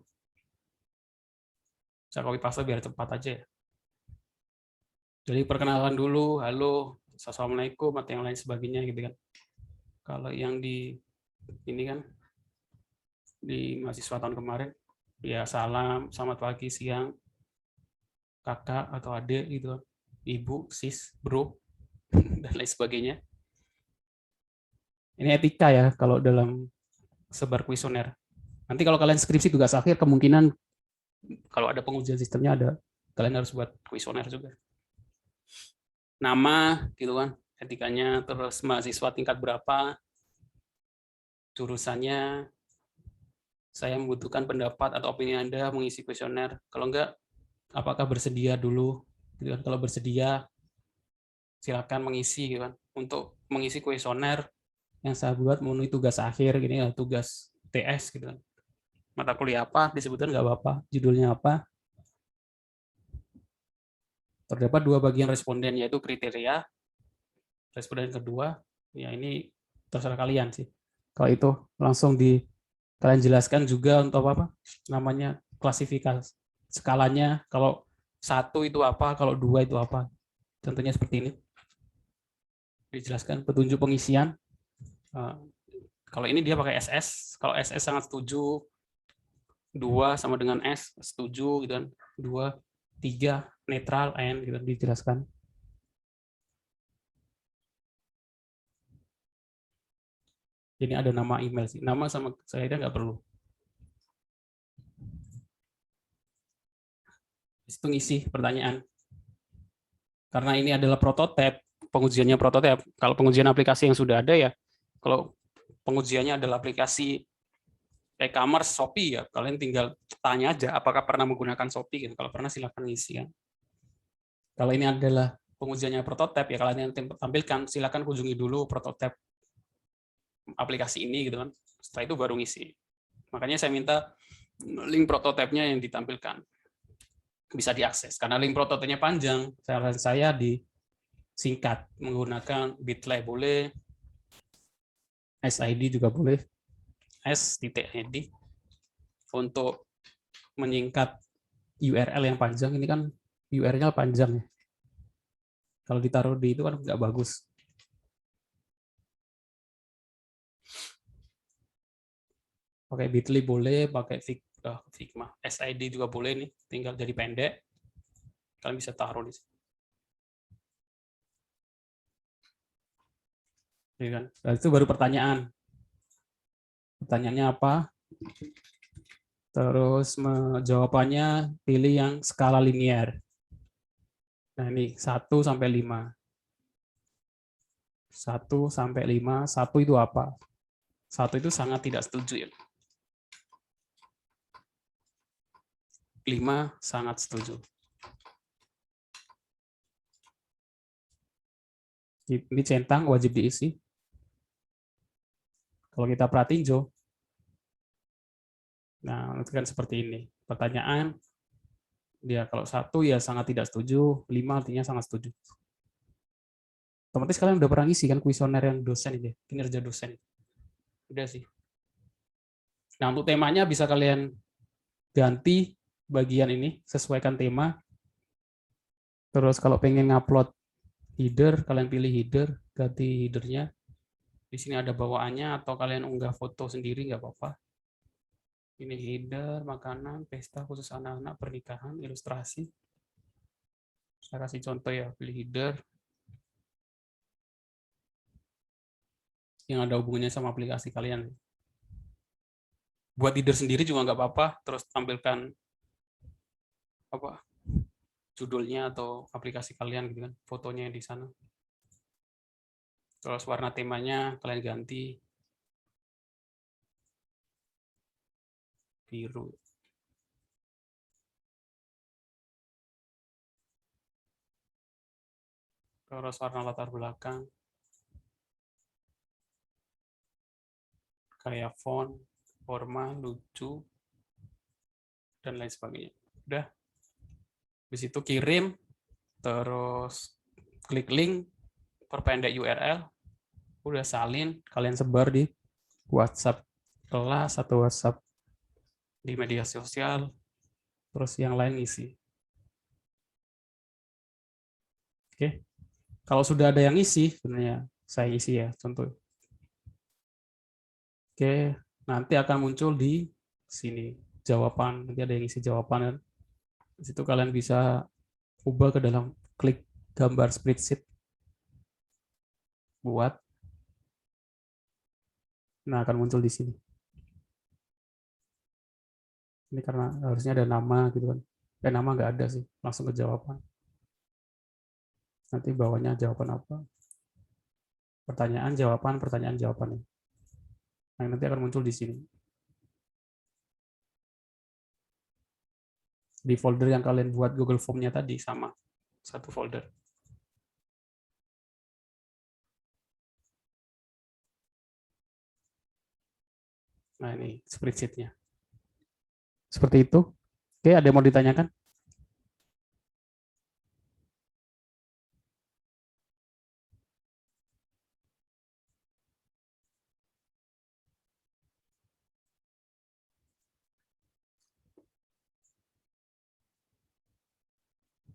Saya copy paste biar cepat aja ya. Jadi perkenalan dulu, halo, assalamualaikum atau yang lain sebagainya gitu kan. Kalau yang di ini kan di mahasiswa tahun kemarin, ya salam, selamat pagi, siang, kakak atau adik gitu, ibu, sis, bro, dan lain sebagainya. Ini etika ya kalau dalam sebar kuesioner. Nanti kalau kalian skripsi tugas akhir, kemungkinan kalau ada pengujian sistemnya ada, kalian harus buat kuesioner juga. Nama gitu kan, etikanya, terus mahasiswa tingkat berapa, jurusannya, saya membutuhkan pendapat atau opini Anda mengisi kuesioner. Kalau enggak, apakah bersedia dulu, gitu kan. Kalau bersedia silakan mengisi, gitu kan. Untuk mengisi kuesioner yang saya buat memenuhi tugas akhir, gini ya, tugas TS, gitu kan. Mata kuliah apa disebutkan nggak apa-apa, judulnya apa. Terdapat 2 bagian responden, yaitu kriteria. Responden kedua, ya ini terserah kalian sih. Kalau itu langsung kalian jelaskan juga untuk apa namanya klasifikasi skalanya. Kalau 1 itu apa, kalau 2 itu apa. Contohnya seperti ini. Dijelaskan petunjuk pengisian. Kalau ini dia pakai SS. Kalau SS sangat setuju. 2 sama dengan S setuju, gitu kan. 2, 3 netral, N, gitu dijelaskan. Ini ada nama email sih. Nama sama saya nggak perlu. Itu ngisi pertanyaan. Karena ini adalah prototipe, pengujiannya prototipe. Kalau pengujian aplikasi yang sudah ada ya, kalau pengujiannya adalah aplikasi e-commerce Shopee ya, kalian tinggal tanya aja apakah pernah menggunakan Shopee. Kalau pernah silakan ngisi kan. Kalau ini adalah pengujiannya prototipe ya, kalian yang tampilkan silakan kunjungi dulu prototipe aplikasi ini, gitu kan. Setelah itu baru ngisi. Makanya saya minta link prototipenya yang ditampilkan bisa diakses. Karena link prototipenya panjang, saran saya disingkat menggunakan Bitly boleh, SID juga boleh, S.id untuk menyingkat URL yang panjang. Ini kan URL-nya panjang ya. Kalau ditaruh di itu kan nggak bagus. Pakai Bitly boleh, pakai Figma, SID juga boleh nih, tinggal jadi pendek. Kalian bisa taruh di sini. Ya kan? Nah, itu baru pertanyaan. Pertanyaannya apa? Terus jawabannya pilih yang skala linear. Nah, ini 1 sampai 5. 1 sampai 5, 1 itu apa? 1 itu sangat tidak setuju ya. 5 sangat setuju. Ini centang wajib diisi. Kalau kita perhatiin Jo, nah itu kan seperti ini. Pertanyaan, dia kalau 1 ya sangat tidak setuju, 5 artinya sangat setuju. Otomatis kalian udah pernah ngisi kan kuesioner yang dosen ini, kinerja dosen. Udah sih. Nah untuk temanya bisa kalian ganti bagian ini, sesuaikan tema. Terus kalau pengen ngupload header, kalian pilih header, ganti headernya. Di sini ada bawaannya, atau kalian unggah foto sendiri nggak apa-apa. Ini header, makanan, pesta khusus anak-anak, pernikahan, ilustrasi. Saya kasih contoh ya, pilih header. Yang ada hubungannya sama aplikasi kalian. Buat header sendiri juga nggak apa-apa, terus tampilkan apa judulnya atau aplikasi kalian gitu kan, fotonya di sana. Terus warna temanya kalian ganti biru. Terus warna latar belakang kayak font, forma, lucu, dan lain sebagainya. Udah. Di situ kirim, terus klik link, perpendek URL, udah salin, kalian sebar di WhatsApp kelas atau WhatsApp di media sosial, terus yang lain isi. Oke, kalau sudah ada yang isi, sebenarnya saya isi ya, contoh. Oke, nanti akan muncul di sini jawaban, nanti ada yang isi jawaban. Di situ kalian bisa ubah ke dalam klik gambar spreadsheet buat. Nah, akan muncul di sini. Ini karena harusnya ada nama gitu kan. Nama nggak ada sih, langsung ke jawaban. Nanti bawahnya jawaban apa? Pertanyaan, jawaban, pertanyaan, jawaban. Nah, nanti akan muncul di sini. di folder yang kalian buat Google Form-nya tadi, sama satu folder. Nah, ini spreadsheet-nya. Seperti itu. Oke, ada yang mau ditanyakan?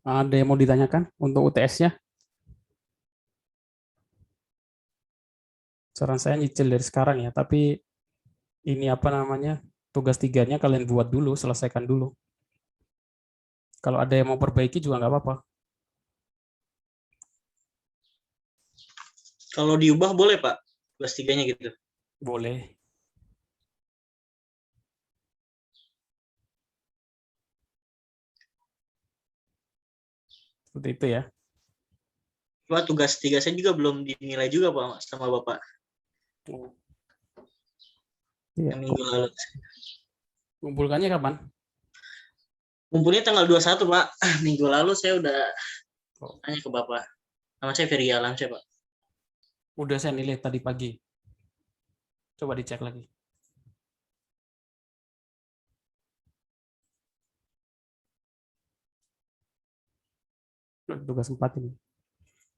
Ada yang mau ditanyakan untuk UTS-nya? Saran saya nyicil dari sekarang ya, tapi ini apa namanya, tugas 3-nya kalian buat dulu, selesaikan dulu. Kalau ada yang mau perbaiki juga nggak apa-apa. Kalau diubah boleh Pak, tugas 3-nya gitu. Boleh. Seperti itu ya. Pak, tugas 3 saya juga belum dinilai juga Pak sama Bapak Iya. yang minggu lalu. Kumpulkannya kapan? Kumpulnya tanggal 21 Pak. Minggu lalu saya udah tanya ke Bapak. Nama saya Ferry Alamsyah Pak. Udah saya nilai tadi pagi. Coba dicek lagi. Tugas 4 ini.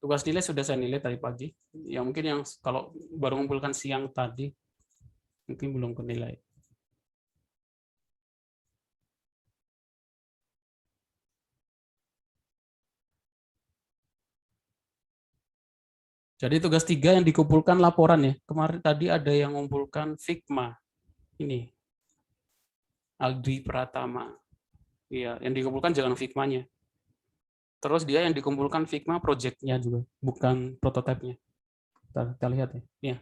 Tugas nilai sudah saya nilai tadi pagi. Ya mungkin yang kalau baru mengumpulkan siang tadi, mungkin belum kenilai. Jadi tugas 3 yang dikumpulkan laporan ya. Kemarin tadi ada yang mengumpulkan Figma. Ini. Aldi Pratama. Iya, yang dikumpulkan jangan Figma-nya. Terus dia yang dikumpulkan Figma project-nya juga, bukan prototipenya. Kita lihat ya. Iya.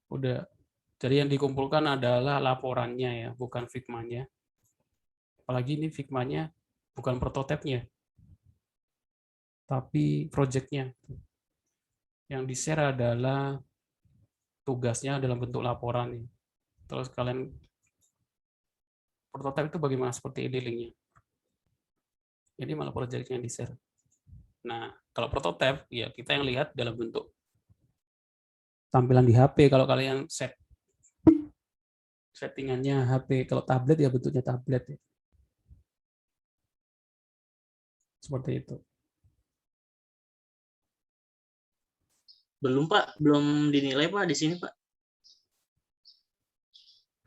Udah. Jadi yang dikumpulkan adalah laporannya ya, bukan Figma-nya. Apalagi ini Figma-nya bukan prototipenya, tapi project-nya. Yang di-share adalah tugasnya dalam bentuk laporan. Terus kalian prototipe itu bagaimana, seperti ini linknya. Jadi malah project yang di-share. Nah, kalau prototipe ya kita yang lihat dalam bentuk tampilan di HP. Kalau kalian settingannya HP, kalau tablet ya bentuknya tablet ya. Seperti itu. Belum Pak, belum dinilai Pak di sini Pak.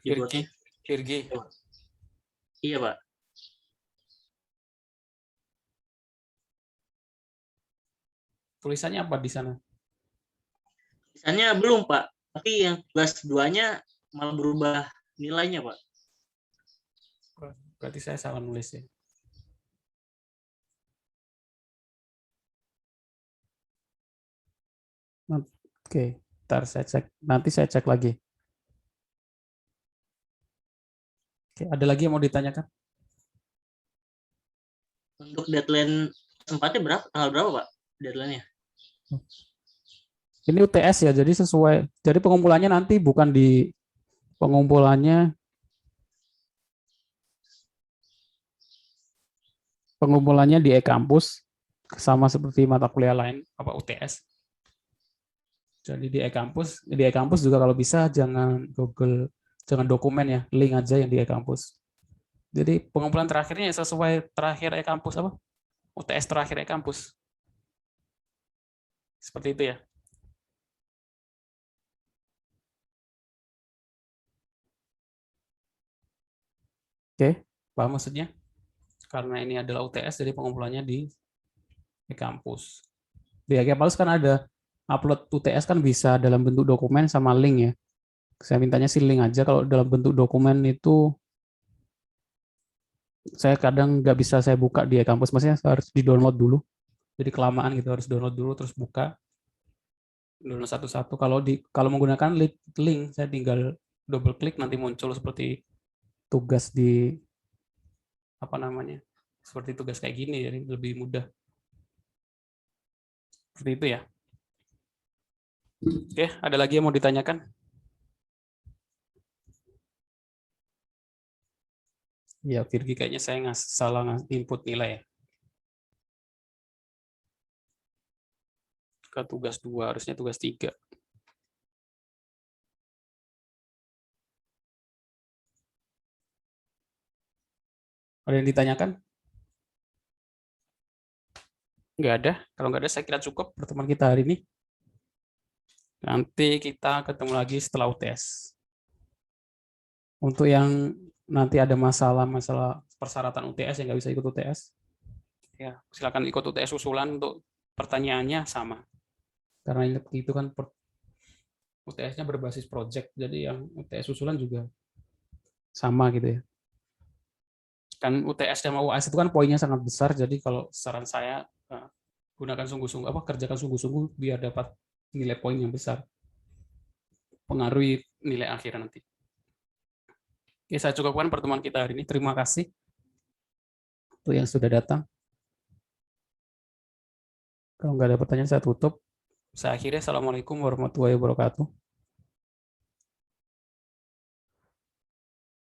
Dibuatnya. Kirgi. Iya Pak. Tulisannya apa di sana? Tulisannya belum Pak, tapi yang tugas 2-nya malah berubah nilainya Pak. Berarti saya salah nulis ya. Oke, ntar saya cek. Nanti saya cek lagi. Oke, ada lagi yang mau ditanyakan? Untuk deadline tempatnya berapa? Tanggal berapa Pak deadline-nya? Ini UTS ya, jadi sesuai. Jadi pengumpulannya nanti bukan di pengumpulannya di e-kampus, sama seperti mata kuliah lain apa UTS. Jadi di e-kampus juga kalau bisa jangan jangan dokumen ya, link aja yang di e-kampus. Jadi pengumpulan terakhirnya sesuai terakhir e-kampus apa? UTS terakhir e-kampus. Seperti itu ya. Oke, paham maksudnya? Karena ini adalah UTS, jadi pengumpulannya di e-kampus. Di e-kampus kan ada upload UTS kan bisa dalam bentuk dokumen sama link ya. Saya mintanya sih link aja. Kalau dalam bentuk dokumen itu saya kadang nggak bisa saya buka di e-kampus, maksudnya harus di-download dulu. Jadi kelamaan gitu, harus download dulu terus buka. Download satu-satu. Kalau menggunakan link, saya tinggal double klik nanti muncul seperti tugas di apa namanya? Seperti tugas kayak gini, jadi lebih mudah. Seperti itu ya. Oke, ada lagi yang mau ditanyakan? Ya, Virgi kayaknya saya salah input nilai ya. Ke tugas 2, harusnya tugas 3. Ada yang ditanyakan? Nggak ada. Kalau nggak ada, saya kira cukup pertemuan kita hari ini. Nanti kita ketemu lagi setelah UTS. Untuk yang nanti ada masalah persyaratan UTS yang nggak bisa ikut UTS, ya silakan ikut UTS usulan. Untuk pertanyaannya sama. Karena itu kan UTS-nya berbasis project, jadi yang UTS usulan juga sama gitu ya. Kan UTS dan UAS itu kan poinnya sangat besar, jadi kalau saran saya gunakan sungguh-sungguh, kerjakan sungguh-sungguh biar dapat nilai poin yang besar, pengaruhi nilai akhir nanti. Oke, saya cukupkan pertemuan kita hari ini. Terima kasih untuk yang sudah datang. Kalau nggak ada pertanyaan, saya tutup. Saya akhiri. Assalamualaikum warahmatullahi wabarakatuh.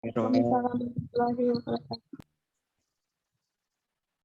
Waalaikumsalam warahmatullahi wabarakatuh.